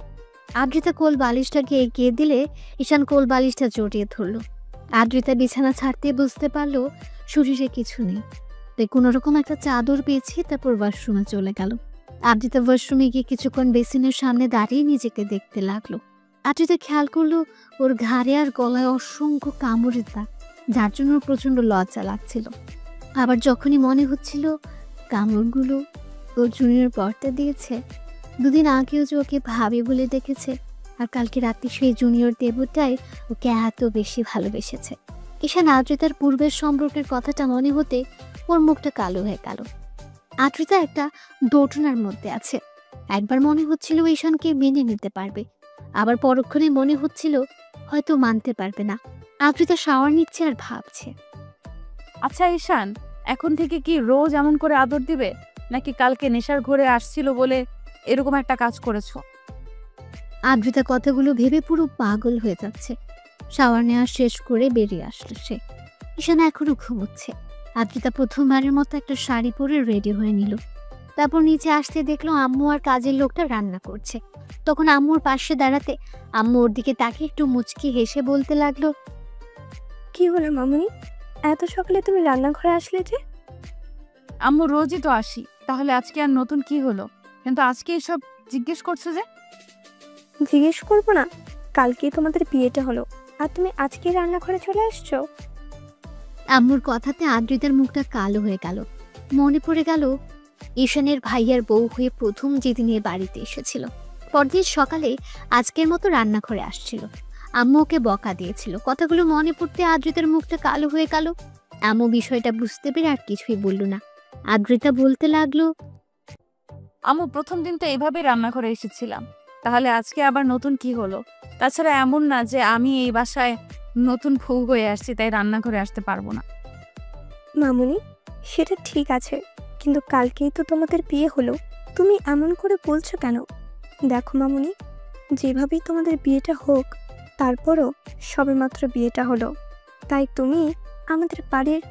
আদ্রিতা কোল বালিশটাকে এগিয়ে দিলে ঈশান কোল বালিশটা জড়িয়ে ধরলো। আদ্রিতা বিছানা ছাড়তে বুঝতে পারলো শরীরে কিছু নেই, তাই কোনোরকম একটা চাদর পেয়েছে, তারপর ওয়াশরুমে চলে গেল। আদ্রিতা ওয়াশরুমে গিয়ে কিছুক্ষণ বেসিনের সামনে দাঁড়িয়ে নিজেকে দেখতে লাগলো। আদ্রিতা খেয়াল করলো ওর ঘাড়ে আর গলায় অসংখ্য কামড়ের দাগ, যার জন্য ওর প্রচন্ড লজ্জা লাগছিল। আবার যখনই মনে হচ্ছিল কামড়গুলো ওর জুনিয়র পর্দা দিয়েছে, দুদিন আগেও যে ওকে ভাবি বলে দেখেছে, আর কালকে রাতে সেই জুনিয়র দেবতাই ওকে এত বেশি ভালোবেসেছে। ঈশান আদ্রিতার পূর্বের সম্পর্কের কথাটা মনে হতে ওর মুখটা কালো হয়ে গেল। আদ্রিতা একটা দোটানার মধ্যে আছে। একবার মনে হচ্ছিল ঈশানকে মেনে নিতে পারবে, আবার পরক্ষণে মনে হচ্ছিল হয়তো মানতে পারবে না। আদ্রিতা শাওয়ার নিচ্ছে আর ভাবছে। আচ্ছা ঈশান, এখন থেকে কি রোজ এমন করে আদর দিবে, নাকি কালকে নেশার ঘরে আসছিল বলে এরকম একটা কাজ করেছো? আদ্রিতা কথাগুলো ভেবে পুরো পাগল হয়ে যাচ্ছে। শাওয়ার নেওয়া শেষ করে বেরিয়ে আসলো সে। ঈশান এখনো ঘুমোচ্ছে। আদ্রিতা প্রথমবারের মতো একটা শাড়ি পরে রেডি হয়ে নিল। তারপর নিচে আসতে দেখলো আম্মু আর কাজের লোকটা রান্না করছে। তখন আম্মুর পাশে দাঁড়াতে আম্মু ওর দিকে তাকিয়ে একটু মুচকি হেসে বলতে লাগলো, কি হলো মামুনি, এত সকালে তুমি রান্নাঘরে আসলে যে? আম্মু রোজই তো আসি, তাহলে আজকে আর নতুন কি হলো? কিন্তু আজকে এসব জিজ্ঞেস করছো যে? জিজ্ঞেস করবো না? কালকেই তোমাদের বিয়েটা হলো আর তুমি আজকে রান্নাঘরে চলে আসছো? আম্মুর কথাতে আদ্রিতার মুখটা কালো হয়ে গেল। মনে পড়ে গেল ঈশানের ভাইয়ার বউ হয়ে প্রথম যেদিন এ বাড়িতে এসেছিল। পরদিন সকালে আজকের মতো রান্নাঘরে আসছিল। আম্মু ওকে বকা দিয়েছিল। কথাগুলো মনে পড়তে আদ্রিতার মুখটা কালো হয়ে গেল। আম্মু বিষয়টা বুঝতে পেরে আর কিছুই বলল না। আদ্রিতা বলতে লাগলো, আম্মু প্রথম দিন তো এইভাবেই রান্নাঘরে এসেছিলাম, তাহলে আজকে আবার নতুন কি হলো? তাছাড়া এমন না যে আমি এই বাসায় নতুন বউ হয়ে আসছি তাই রান্নাঘরে আসতে পারবো না। মামুনি, সেটা ঠিক আছে, কিন্তু কালকেই তো তোমাদের বিয়ে হলো, তুমি এমন করে বলছো কেন? দেখো মামুনি, যেভাবেই তোমাদের বিয়েটা হোক, তারপরও সবেমাত্র বিয়েটা হলো, তাই তুমি আমাদের বাড়ির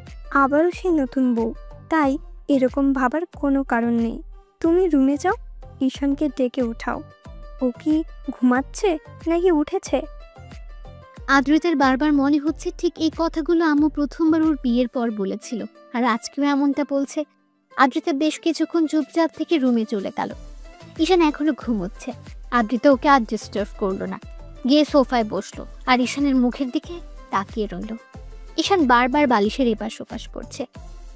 আবারও সেই নতুন বউ, তাই এরকম ভাবার কোনো কারণ নেই। তুমি রুমে যাও, ঈশানকে ডেকে উঠাও। ও কি ঘুমাচ্ছে নাকি উঠেছে? আদ্রিতার বারবার মনে হচ্ছে ঠিক এই কথাগুলো আম্মু প্রথমবার ওর বিয়ের পর বলেছিল, আর আজকেও এমনটা বলছে। আদ্রিতা বেশ কিছুক্ষণ চুপচাপ থেকে রুমে চলে গেল। ঈশান এখনো ঘুমোচ্ছে। আদ্রিতা ওকে আর ডিস্টার্ব করলো না, গিয়ে সোফায় বসলো আর ঈশানের মুখের দিকে তাকিয়ে রইল। ঈশান বারবার বালিশের এপাশ ওপাশ করছে।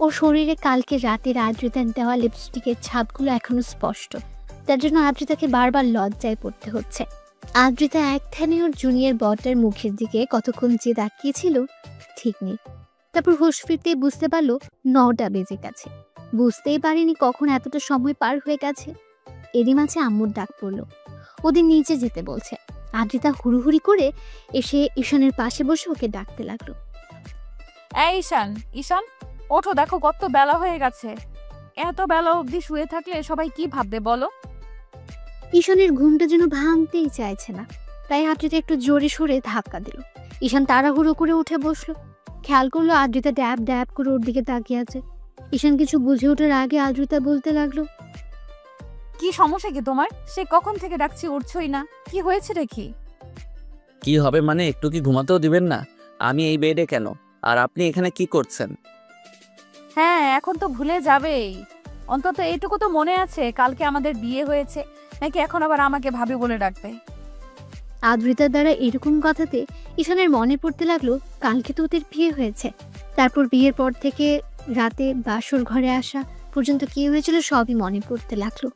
ওর শরীরে কালকে রাতের আদ্রিতার দেওয়া লিপস্টিকের ছাপগুলো এখনো স্পষ্ট। তার জন্য আদ্রিতাকে বারবার লজ্জায় পড়তে হচ্ছে। আদ্রিতা এক ধ্যানে ওর জুনিয়র বটার মুখের দিকে কতক্ষণ যে তাকিয়েছিল ঠিক নেই। তারপর হুঁশ ফিরতেই বুঝতে পারলো 9টা বেজে গেছে। বুঝতেই পারেনি কখন এতটা সময় পার হয়ে গেছে। এরই মাঝে আম্মুর ডাক পড়লো, ওদের নিচে যেতে বলছে। আদ্রিতা হুড়ুহুড়ি করে এসে ঈশানের পাশে বসে ওকে ডাকতে লাগলো, এই ঈশান, ঈশান ওঠো, দেখো কত বেলা হয়ে গেছে। এত বেলা অবধি শুয়ে থাকলে সবাই কি ভাববে বলো? ঈশানের ঘুমটা যেন ভাঙতেই চাইছে না, তাই আদ্রিতা একটু জোরে সরে ধাক্কা দিল। ঈশান তাড়াহুড়ো করে উঠে বসলো। খেয়াল করলো আদ্রিতা ড্যাব ড্যাব করে ওর দিকে তাকিয়ে আছে। ঈশান কিছু বুঝে ওঠার আগে আদ্রিতা বলতে লাগলো, কি সমস্যা কি তোমার? সে কখন থেকে ডাকছি, উঠছই না, কি হয়েছে দেখি? কি হবে মানে, একটু কি ঘুমাতেও দিবেন না? আমি এই বেডে কেন, আর আপনি এখানে কি করছেন? হ্যাঁ, এখন তো ভুলে যাবেই। অন্তত এইটুকু তো মনে আছে কালকে আমাদের বিয়ে হয়েছে, নাকি এখন আবার আমাকে ভাবি বলে ডাকবে? আদ্রিতার দ্বারা এরকম কথাতে ঈশানের মনে পড়তে লাগলো কালকে তো ওদের বিয়ে হয়েছে। তারপর বিয়ের পর থেকে রাতে বাসর ঘরে আসা পর্যন্ত কি হয়েছিল সবই মনে পড়তে লাগলো।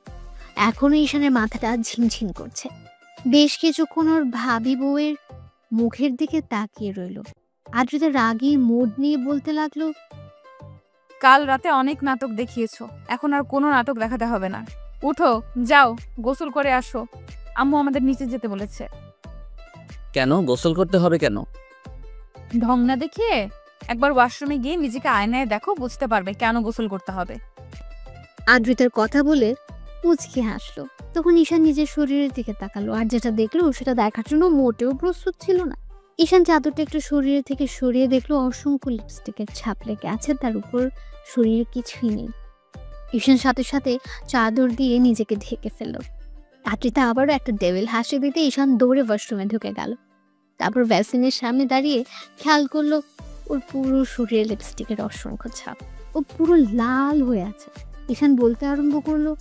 এখনো ঈশানের মাথাটা ঝিমঝিম করছে। বেশ কিছুক্ষণ ওর ভাবি বউয়ের মুখের দিকে তাকিয়ে রইল। আদ্রিতা রাগী মুড নিয়ে বলতে লাগলো, কাল রাতে অনেক নাটক দেখিয়েছো, এখন আর কোনো নাটক দেখাতে হবে না। উঠো, যাও গোসল করে আসো, আম্মু আমাদের নিচে যেতে বলেছে। কেন গোসল করতে হবে কেন? ঢং না দেখিয়ে একবার ওয়াশরুমে গিয়ে নিজেকে আয়নায় দেখো, বুঝতে পারবে কেন গোসল করতে হবে। আদ্রিতার কথা বলে মুচকি হাসলো। তখন ঈশান নিজের শরীরের দিকে তাকালো, আর যেটা দেখলো সেটা দেখার জন্য মোটেও প্রস্তুত ছিল না। ঈশান চাদরটা একটু শরীরের থেকে সরিয়ে দেখলো অসংখ্য লিপস্টিকের ছাপ লেগে আছে, তার উপর শরীরে কিছুই নেই। ঈশান সাথে সাথে চাদর দিয়ে নিজেকে ঢেকে ফেলল। আদ্রিতা আবারও একটা ডেভিল হাসি দিতে ঈশান দৌড়ে ওয়াশরুমে ঢুকে গেল। তারপর ভ্যাসলিনের সামনে দাঁড়িয়ে খেয়াল করলো ওর পুরো শরীরে লিপস্টিকের অসংখ্য ছাপ। ও পুরো লাল হয়ে আছে। ঈশান বলতে আরম্ভ করলো,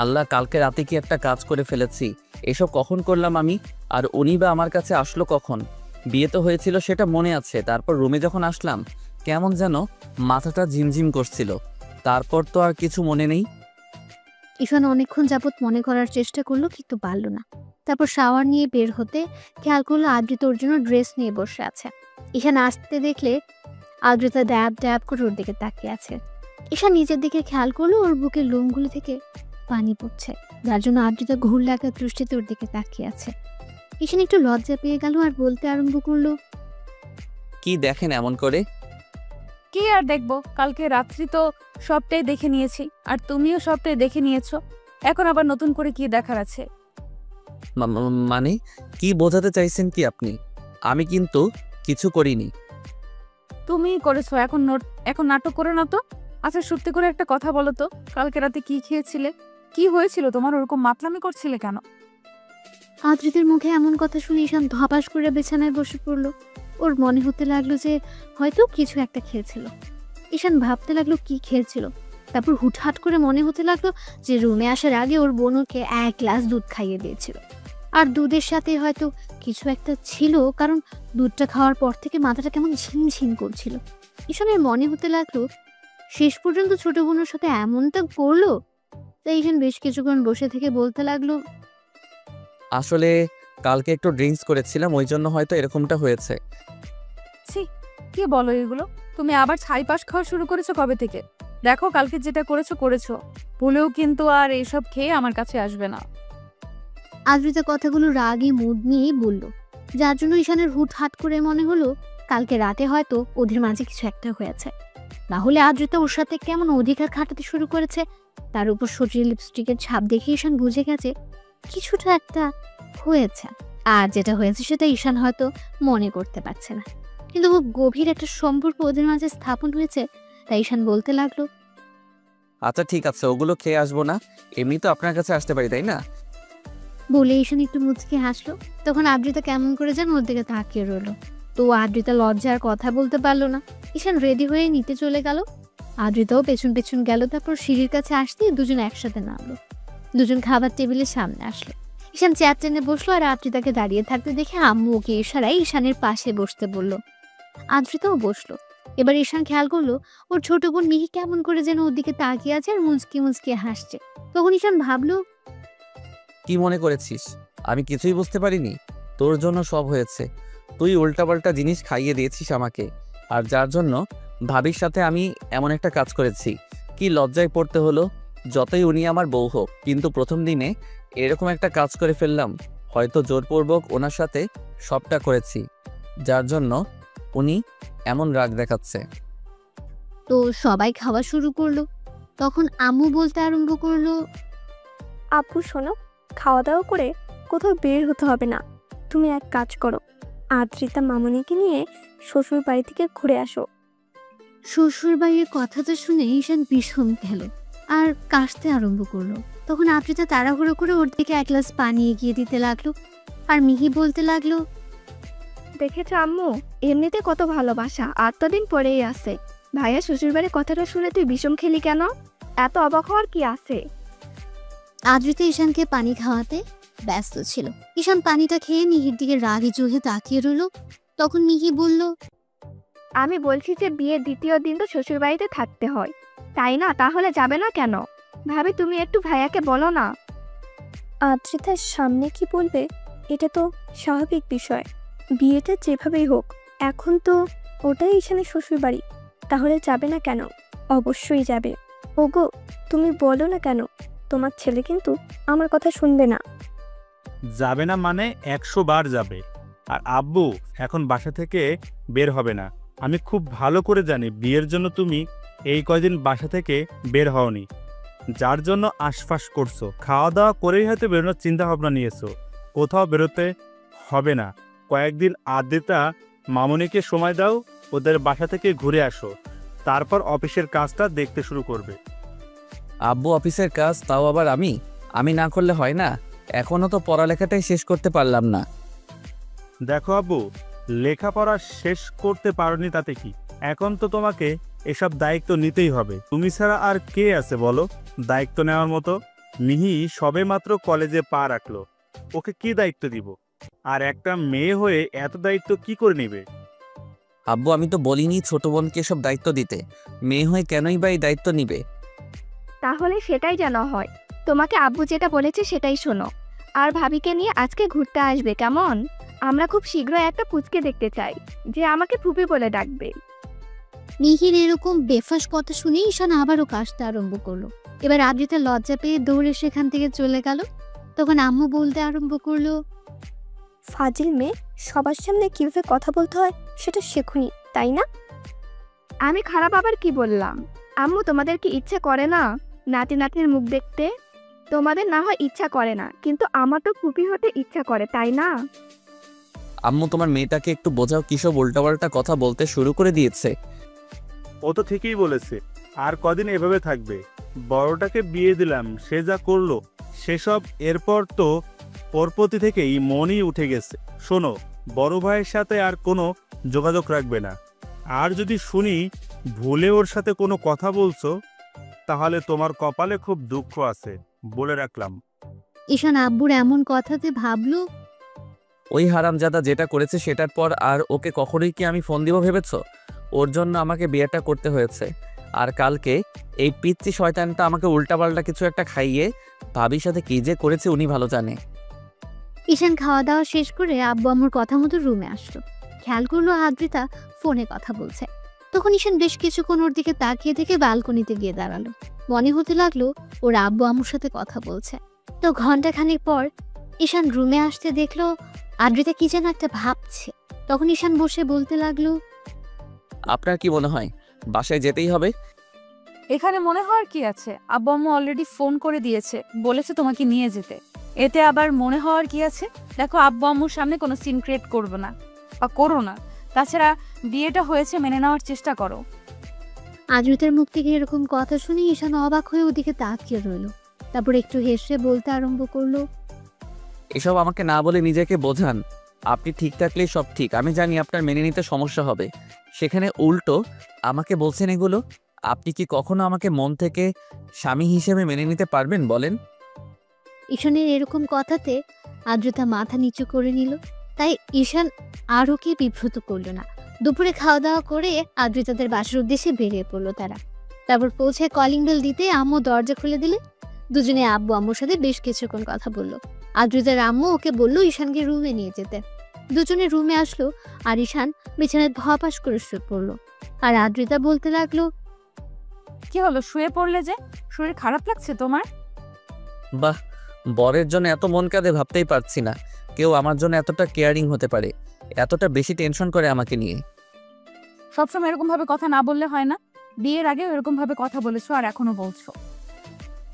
আল্লাহ, কালকে রাতে কি একটা কাজ করে ফেলেছি। এসব কখন করলাম আমি? আর উনি বা আমার কাছে আসলো কখন? বিয়ে তো হয়েছিল সেটা মনে আছে, তারপর রুমে যখন আসলাম কেমন যেন মাথাটা ঝিমঝিম করছিল, তারপর তো আর কিছু মনে নেই। ঈশান অনেকক্ষণ যাবৎ মনে করার চেষ্টা করলো, কিন্তু পারল না। তারপর শাওয়ার নিয়ে বের হতে খেয়াল করলো আদ্রিতা ওর জন্য ড্রেস নিয়ে বসে আছে। ঈশান আসতে দেখলে আদ্রিতা ড্যাব ড্যাব করে ওর দিকে তাকিয়ে আছে। ঈশান নিজের দিকে খেয়াল করলো ওর বুকের লোমগুলো থেকে পানি পড়ছে, যার জন্য আদ্রিতা ঘুর লাগা দৃষ্টিতে ওর দিকে তাকিয়ে আছে। ঈশান একটু লজ্জা পেয়ে গেল আর বলতে আরম্ভ করলো, কি দেখেন এমন করে? কি আর দেখবো, কালকে রাত্রি তো সবটাই দেখে নিয়েছি, আর তুমিও সবটাই দেখে নিয়েছো। এখন আবার নতুন করে কি দেখার আছে? মানে কি বোঝাতে চাইছেন কি আপনি? আমি কিন্তু কিছু করিনি। তুমিই করেছো, এখন নাটক করে না তো। আচ্ছা সত্যি করে একটা কথা বলো তো, কালকে রাতে কি খেয়েছিলে? কি হয়েছিল তোমার? ওরকম মাতলামি করছিলে কেন? আদ্রিতের মুখে এমন কথা শুনে ঈশান ধপাস করে বিছানায় বসে পড়ল। ওর মনে হতে লাগলো যে হয়তো কিছু একটা খেয়েছিল। ঈশান ভাবতে লাগলো কি খেয়েছিল। তারপর হুটহাট করে মনে হতে লাগলো যে রুমে আসার আগে ওর বোন ওকে 1 গ্লাস দুধ খাইয়ে দিয়েছিল, আর দুধের সাথে হয়তো কিছু একটা ছিল, কারণ দুধটা খাওয়ার পর থেকে মাথাটা কেমন ঝিমঝিম করছিল। ঈশানের মনে হতে লাগলো শেষ পর্যন্ত ছোট বোনের সাথে এমনটা করলো। তাই ঈশান বেশ কিছুক্ষণ বসে থেকে বলতে লাগলো, আসলে কালকে একটু ড্রিঙ্কস করেছিলাম, ওই জন্য হয়তো এরকমটা হয়েছে। ছি, কি বলো এগুলো? তুমি আবার ছাই পাশ খাওয়া শুরু করেছো কবে থেকে? দেখো কালকে যেটা করেছো, ভুলেও কিন্তু আর এইসব খেয়ে আমার কাছে আসবে না। আদ্রিতা কথাগুলো রাগী মুড নিয়েই বলল, যার জন্য ঈশানের হুটহাট করে মনে হলো কালকে রাতে হয়তো ওদের মাঝে কিছু একটা হয়েছে। না হলে আদ্রিতা ওর সাথে কেমন অধিকার খাটাতে শুরু করেছে। তার উপর সজীব লিপস্টিকের ছাপ দেখে ঈশান বুঝে গেছে কিছুটা একটা হয়েছে, আর যেটা হয়েছে সেটা ঈশান হয়তো মনে করতে পারছে না, কিন্তু খুব গভীর একটা সম্পর্ক ওদের মাঝে স্থাপন হয়েছে। তাই ঈশান বলতে লাগলো, আচ্ছা ঠিক আছে, ওগুলো খেয়ে আসবো না, এমনি তো আপনার কাছে আসতে পারি, তাই না? বলে ঈশান একটু মুচকে হাসলো। তখন আদ্রিতা কেমন করে যেন ওর দিকে তাকিয়ে রইলো। তো আদ্রিতা লজ্জার কথা বলতে পারলো না। ঈশান রেডি হয়ে নিতে চলে গেল, আদ্রিতাও পেছন পেছন গেল। তারপর সিঁড়ির কাছে আসতেই দুজন একসাথে নামলো। দুজন খাবার টেবিলের সামনে আসলো। ঈশান চেয়ার টেনে বসলো, আর আদ্রিতাকে দাঁড়িয়ে থাকতে দেখে আম্মু ওকে ইশারায় ঈশানের পাশে বসতে বলল। আদ্রিতাও বসলো। এবার ঈশান খেয়াল করলো ওর ছোট বোন মিহি কেমন করে যেন ওর দিকে তাকিয়ে আছে আর মুচকি মুচকি হাসছে। তখন ঈশান ভাবলো, কি মনে করেছিস আমি কিছুই বুঝতে পারিনি? তোর জন্য সব হয়েছে। তুই উল্টাপাল্টা জিনিস খাইয়ে দিয়েছিস আমাকে, আর যার জন্য ভাবির সাথে আমি এমন একটা কাজ করেছি। কি লজ্জায় পড়তে হলো। যতই উনি আমার বউ হোক, কিন্তু প্রথম দিনে এরকম একটা কাজ করে ফেললাম। হয়তো জোরপূর্বক ওনার সাথে সবটা করেছি, যার জন্য উনি এমন রাগ দেখাচ্ছে। তো সবাই খাওয়া শুরু করলো। তখন আম্মু বলতে আরম্ভ করলো, আপু শোনো, খাওয়া দাওয়া করে কোথাও বের হতে হবে না। তুমি এক কাজ করো, আদ্রিতা মামনিকে নিয়ে শ্বশুর বাড়ি থেকে ঘুরে আসো। শ্বশুর বাড়ির কথাটা শুনে ঈশান ভীষণ গেল আর কাশতে আরম্ভ করলো। তখন আদ্রিতা তাড়াহুড়ো করে ওর দিকে 1 গ্লাস পানি এগিয়ে দিতে লাগলো, আর মিহি বলতে লাগলো, দেখেছো আম্মু, এমনিতে কত ভালোবাসা, 8 দিন পরেই আসে। ভাইয়া শ্বশুর বাড়ির কথাটা শুনে তুই বিষম খেলি কেন? এত অবাক হওয়ার কি আছে? আদ্রিতা ঈশানকে পানি খাওয়াতে ব্যস্ত ছিল। ঈশান পানিটা খেয়ে মিহির দিকে রাগী চোখে তাকিয়ে রইল। তখন মিহি বলল, আমি বলছি যে বিয়ের দ্বিতীয় দিন তো শ্বশুর বাড়িতে থাকতে হয়, তাই না? তাহলে যাবে না কেন? ভাবি তুমি একটু ভাইয়াকে বলো না। আদ্রিতার সামনে কি বলবে, এটা তো স্বাভাবিক বিষয়। বিয়েটা যেভাবেই হোক, এখন তো ওটাই ঈশানের শ্বশুর বাড়ি, তাহলে যাবে না কেন? অবশ্যই যাবে। ওগো, তুমি বলো না কেন? তোমার ছেলে কিন্তু আমার কথা শুনবে না। যাবে না মানে 100 বার যাবে। আর আব্বু এখন বাসা থেকে বের হবে না। আমি খুব ভালো করে জানি বিয়ের জন্য তুমি এই কয়দিন বাসা থেকে বের হওনি, যার জন্য আশপাশ করছো। খাওয়া দাওয়া করেই হয়তো বেরোনোর চিন্তা ভাবনা নিয়েছো। কোথাও বেরোতে হবে না। কয়েকদিন আদ্রিতা মামনিকে সময় দাও, ওদের বাসা থেকে ঘুরে আসো, তারপর অফিসের কাজটা দেখতে শুরু করবে। আব্বু অফিসের কাজ, তাও আবার আমি না করলে হয় না? এখনো তো পড়ালেখাটাই শেষ করতে পারলাম না। দেখো আব্বু, লেখাপড়া শেষ করতে পারোনি তাতে কি, এখন তো তোমাকে এসব দায়িত্ব নিতেই হবে। তুমি ছাড়া আর কে আছে বলো দায়িত্ব নেওয়ার মতো? মিহি সবে মাত্র কলেজে পা রাখলো, ওকে কি দায়িত্ব দিব? আর একটা মেয়ে হয়ে এত দায়িত্ব কি করে নেবে? আব্বু আমি তো বলিনি ছোট বোনকে সব দায়িত্ব দিতে। মেয়ে হয়ে কেনই বা এই দায়িত্ব নিবে? তাহলে সেটাই যেন হয়। তোমাকে আব্বু যেটা বলেছে সেটাই শোনো। আর ভাবিকে নিয়ে আজকে ঘুরতে আসবে, কেমন? আমরা খুব শীঘ্রই একটা পুচকে দেখতে চাই যে আমাকে ফুপি বলে ডাকবে। মিহির এরকম বেফাস কথা শুনে ঈশান আবারও কাশতে আরম্ভ করলো। এবার আদ্রিতা লজ্জা পেয়ে দৌড়ে সেখান থেকে চলে গেল। তখন আম্মু বলতে আরম্ভ করলো, ফাজিল মেয়ে, সবার সামনে কিভাবে কথা বলতে হয় সেটা শেখুনি, তাই না? আমি খারাপ আবার কি বললাম? আম্মু, তোমাদের কি ইচ্ছে করে না নাতি নাতনির মুখ দেখতে? তোমাদের না হয় ইচ্ছা করে না, কিন্তু আমার তো ফুপি হতে ইচ্ছা করে, তাই না? আম্মু, তোমার মেয়েটাকে একটু বোঝাও, কিসব উল্টাপাল্টা কথা বলতে শুরু করে দিয়েছে। ও তো ঠিকই বলেছে, আর কদিন এভাবে থাকবে। বড়টাকে বিয়ে দিলাম, সে যা করলো সেসব এরপর তো ওর প্রতি থেকেই মনই উঠে গেছে। শোনো, বড় ভাইয়ের সাথে আর কোনো যোগাযোগ রাখবে না। আর যদি শুনি ভুলে ওর সাথে কোনো কথা বলছো, তাহলে তোমার কপালে খুব দুঃখ আছে, বলে রাখলাম। ঈশান আব্বুর এমন কথাতে ভাবলো, ওই হারামজাদা যেটা করেছে সেটার পর আর ওকে কখনোই কি আমি ফোন দিব ভেবেছ? ওর জন্য আমাকে বিয়েটা করতে হয়েছে। আর কালকে এই পিচ্চি শয়তানটা আমাকে উল্টাপাল্টা কিছু একটা খাইয়ে ভাবির সাথে কি যে করেছে উনি ভালো জানে। ঈশান খাওয়া দাওয়া শেষ করে আব্বু আম্মুর কথা মতো রুমে আসলো। খেয়াল করলো আদ্রিতা ফোনে কথা বলছে। তখন ঈশান বেশ কিছুক্ষণ ওর দিকে তাকিয়ে থেকে ব্যালকনিতে গিয়ে দাঁড়ালো। মনে হতে লাগলো ওর আব্বু আম্মুর সাথে কথা বলছে। তো ঘন্টাখানেক পর ঈশান রুমে আসতে দেখলো আদ্রিতা কি যেন একটা ভাবছে। তখন ঈশান বসে বলতে লাগলো, আপনার কি মনে হয় বাসায় যেতেই হবে? এখানে মনে হওয়ার কি আছে? আব্বু আম্মু অলরেডি ফোন করে দিয়েছে, বলেছে তোমাকে নিয়ে যেতে। এতে আবার মনে হওয়ার কি আছে? দেখো, আব্বু আম্মুর সামনে কোনো সিন ক্রিয়েট করবে না বা করো না। তাছাড়া বিয়েটা হয়েছে, মেনে নেওয়ার চেষ্টা করো। আদ্রিতার মুখ থেকে এরকম কথা শুনে ঈশান অবাক হয়ে ওদিকে তাকিয়ে রইল। তারপর একটু হেসে বলতে আরম্ভ করলো, এসব আমাকে না বলে নিজেকে বোঝান। আপনি ঠিক থাকলেই সব ঠিক। আমি জানি আপনার মেনে নিতে সমস্যা হবে, সেখানে উল্টো আমাকে বলছেন এগুলো। আপনি কি কখনো আমাকে মন থেকে স্বামী হিসেবে মেনে নিতে পারবেন বলেন? ঈশানের এরকম কথাতে আদ্রিতা মাথা নিচু করে নিল। তাই ঈশান আর ওকে বিব্রত করলো না। দুপুরে খাওয়া দাওয়া করে আদ্রিতাদের বাসার উদ্দেশ্যে বেরিয়ে পড়লো তারা। তারপর পৌঁছে কলিং বেল দিতে আম্মু দরজা খুলে দিলে। দুজনে আব্বু আম্মুর সাথে বেশ কিছুক্ষণ কথা বললো। আদ্রিতার আম্মু ওকে বললো ঈশানকে রুমে নিয়ে যেতে। দুজনে রুমে আসলো আর ঈশান বিছানায় ধপাস করে শুয়ে পড়লো। আর আদ্রিতা বলতে লাগলো, কি হলো, শুয়ে পড়লে যে? শরীর খারাপ লাগছে তোমার? বাহ, বরের জন্য এত মন কাঁদে ভাবতেই পারছি না কেউ আমার জন্য এতটা কেয়ারিং হতে পারে, এতটা বেশি টেনশন করে আমাকে নিয়ে। সবসময় এরকম ভাবে কথা না বললে হয় না? বিয়ের আগেও এরকম ভাবে কথা বলেছো আর এখনো বলছো।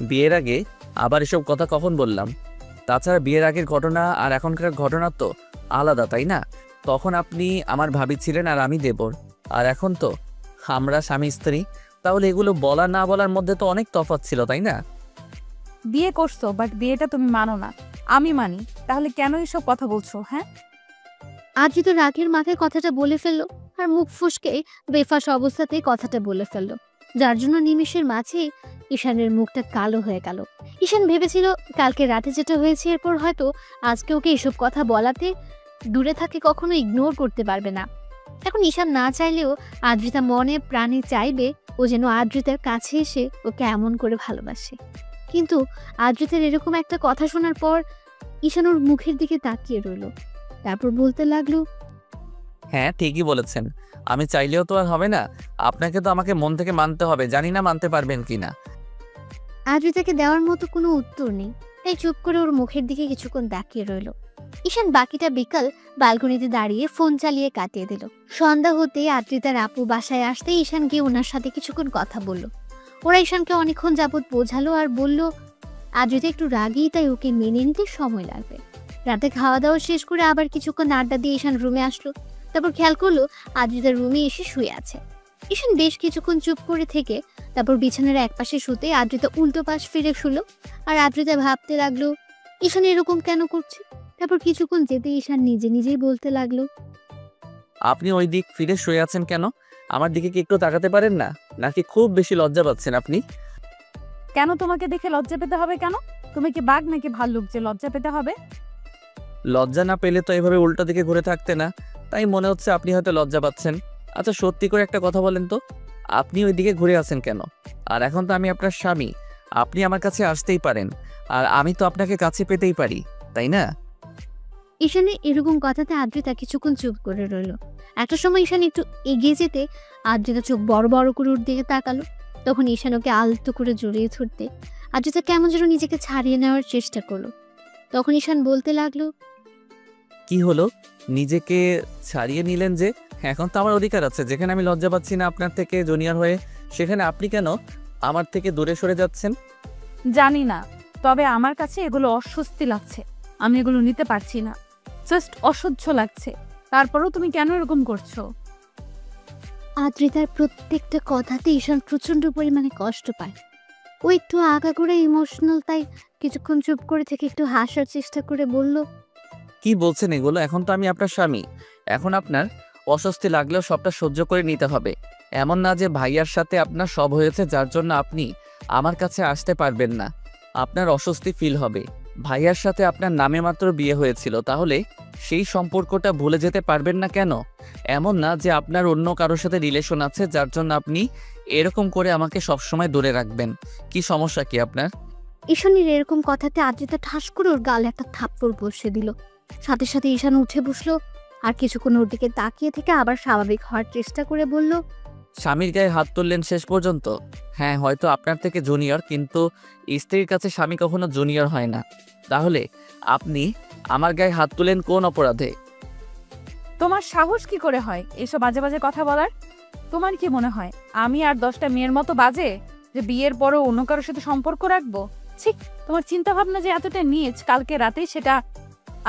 বিয়ের আগে আবার এসব কথা কখন বললাম? তাছাড়া বিয়ের আগের ঘটনা আর এখনকার ঘটনা তো আলাদা, তাই না? তখন আপনি আমার ভাবি ছিলেন আর আমি দেবর, আর এখন তো আমরা স্বামী স্ত্রী। তাহলে এগুলো বলা না বলার মধ্যে তো অনেক তফাৎ ছিল, তাই না? বিয়ে করছো, বাট বিয়েটা তুমি মানো না, আমি মানি। তাহলে কেন এসব কথা বলছো? হ্যাঁ, আদ্রিতা রাগের মাথায় কথাটা বলে ফেললো আর মুখ ফুসকে বেফাস অবস্থাতেই কথাটা বলে ফেললো, যার জন্য নিমেষের মাঝে ঈশানের মুখটা কালো হয়ে গেল। ঈশান ভেবেছিল কালকে রাতে যেটা হয়েছে এরপর হয়তো আজকে ওকে এসব কথা বলাতে দূরে থাকে কখনো ইগনোর করতে পারবে না। এখন ঈশান না চাইলেও আদ্রিতা মনে প্রাণে চাইবে ও যেন আদ্রিতার কাছে এসে ওকে এমন করে ভালোবাসে। কিন্তু আদ্রিতার এরকম একটা কথা শোনার পর ঈশান ওর মুখের দিকে তাকিয়ে রইল। তারপর বলতে লাগলো, হ্যাঁ, ঠিকই বলেছেন। আমি চাইলেও তো আর হবে না, আপনাকে তো আমাকে মন থেকে মানতে হবে। জানি না মানতে পারবেন কিনা। আদ্রিতাকে দেওয়ার মতো কোনো উত্তর নেই, তাই চুপ করে ওর মুখের দিকে কিছুক্ষণ তাকিয়ে রইল। ঈশান বাকিটা বিকাল ব্যালকনিতে দাঁড়িয়ে ফোন চালিয়ে কাটিয়ে দিল। সন্ধ্যা হতে আদ্রিতার আপু বাসায় আসতে ঈশান গিয়ে ওনার সাথে কিছুক্ষণ কথা বলল। ওরা ঈশানকে অনেকক্ষণ যাবৎ বোঝালো আর বলল আদ্রিতা একটু রাগী, তাই ওকে মেনে নিতে সময় লাগবে। রাতে খাওয়া দাওয়া শেষ করে আবার কিছুক্ষণ আড্ডা দিয়ে ঈশান রুমে আসলো। তারপর খেয়াল করলো আদ্রিতার রুমে এসে শুয়ে আছে। ঈশান বেশ কিছুক্ষণ চুপ করে থেকে তারপর বিছানার একপাশে শুতে আদ্রিতা উল্টো পাশ ফিরে শুলো। আর আদ্রিতা ভাবতে লাগলো ঈশান এরকম কেন করছে। তারপর কিছুক্ষণ যেতে ঈশান নিজে নিজেই বলতে লাগলো, আপনি ওই দিক ফিরে শুয়ে আছেন কেন? আমার দিকে কি একটু তাকাতে পারেন না? নাকি খুব বেশি লজ্জা পাচ্ছেন আপনি? কেন তোমাকে দেখে লজ্জা পেতে হবে? কেন, তুমি কি বাঘ নাকি ভাল্লুক যে লজ্জা পেতে হবে? লজ্জা না পেলে তো এভাবে উল্টো দিকে ঘুরে থাকতে না, তাই মনে হচ্ছে আপনি হয়তো লজ্জা পাচ্ছেন। আচ্ছা, সত্যি করে একটা কথা বলেন তো, আপনি ওই দিকে ঘুরে আছেন কেন? আর এখন তো আমি আপনার স্বামী, আপনি আমার কাছে আসতেই পারেন, আর আমি তো আপনাকে কাছে পেতেই পারি, তাই না? ঈশানের এরকম কথাতে আদ্রিতা কিছুক্ষণ চুপ করে রইল। একটা সময় ঈশান একটু এগিয়ে যেতে আদ্রিতা চোখ বড় বড় করে ওর দিকে তাকালো। তখন ঈশান ওকে আলতো করে জড়িয়ে ধরতে আদ্রিতা কেমন যেন নিজেকে ছাড়িয়ে নেওয়ার চেষ্টা করলো। তখন ঈশান বলতে লাগলো, কি হলো, নিজেকে ছাড়িয়ে নিলেন যে? এখন তো আমার অধিকার আছে, যেখানে আমি লজ্জা পাচ্ছি না আপনার থেকে জুনিয়র হয়ে, সেখানে আপনি কেন আমার থেকে দূরে সরে যাচ্ছেন? জানি না, তবে আমার কাছে এগুলো অস্বস্তি লাগছে। আমি এগুলো নিতে পারছি না, জাস্ট অসহ্য লাগছে। তারপরেও তুমি কেন এরকম করছো? আদ্রিতার প্রত্যেকটা কথাতে ঈশান প্রচন্ড পরিমাণে কষ্ট পায়। ও একটু আগাগোড়া ইমোশনাল, তাই কিছুক্ষণ চুপ করে থেকে একটু হাসার চেষ্টা করে বলল, কি বলছেন এগুলো? এখন তো আমি আপনার স্বামী। এখন আপনার অস্বস্তি লাগলেও সবটা সহ্য করে নিতে হবে। এমন না যে ভাইয়ার সাথে আপনার সব হয়েছে যার জন্য আপনি আমার কাছে আসতে পারবেন না। আপনার অস্বস্তি ফিল হবে। ভাইয়ার সাথে আপনার নামে মাত্র বিয়ে হয়েছিল, তাহলে সেই সম্পর্কটা ভুলে যেতে পারবেন না কেন? এমন না যে আপনার অন্য কারোর সাথে রিলেশন আছে যার জন্য আপনি এরকম করে আমাকে সবসময় দূরে রাখবেন। কি সমস্যা কি আপনার? ঈশানের এরকম কথাতে আদ্রিতা ঠাস করে ওর গালে একটা থাপ্পড় বসিয়ে দিল। সাথে সাথে ঈশান উঠে বসলো আর কিছুক্ষণ ওর দিকে তাকিয়ে থেকে আবার স্বাভাবিক হওয়ার চেষ্টা করে বলল, স্বামীর গায়ে হাত তুললেন শেষ পর্যন্ত? হ্যাঁ, হয়তো আপনার থেকে জুনিয়র, কিন্তু স্ত্রীর কাছে স্বামী কখনো জুনিয়র হয় না। তাহলে আপনি আমার গায়ে হাত তুলেন কোন অপরাধে? তোমার সাহস কি করে হয় এসব বাজে বাজে কথা বলার? তোমার কি মনে হয় আমি আর 10টা মেয়ের মতো বাজে যে বিয়ের পরও অন্য কারোর সাথে সম্পর্ক রাখবো? ঠিক, তোমার চিন্তা ভাবনা যে এতটা নিয়েছ কালকে রাতেই সেটা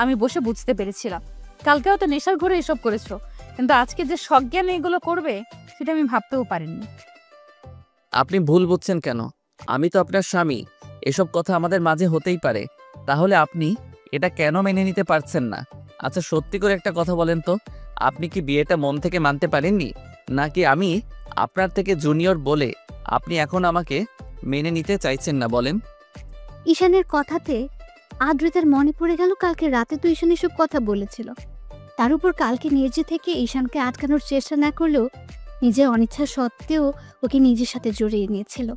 আমি বসে বুঝতে পেরেছিলাম। কালকেও তো নেশার ঘরে এসব করেছো, কিন্তু আজকে যে সজ্ঞানে এগুলো করবে সেটা আমি ভাবতেও পারিনি। আপনি ভুল বুঝছেন কেন? আমি তো আপনার স্বামী। এসব কথা আমাদের মাঝে হতেই পারে। তাহলে আপনি এটা কেন মেনে নিতে পারছেন না? আচ্ছা, সত্যি করে একটা কথা বলেন তো, আপনি কি বিয়েটা মন থেকে মানতে পারেননি, নাকি আমি আপনার থেকে জুনিয়র বলে আপনি এখন আমাকে মেনে নিতে চাইছেন না? বলেন। ঈশানের কথাতে আদ্রিতার মনে পড়ে গেল কালকে রাতে তো ঈশান এসব কথা বলেছিল। তার উপর কালকে নিজে থেকে ঈশানকে আটকানোর চেষ্টা না করলেও নিজের অনিচ্ছা সত্ত্বেও ওকে নিজের সাথে জড়িয়ে নিয়েছিল।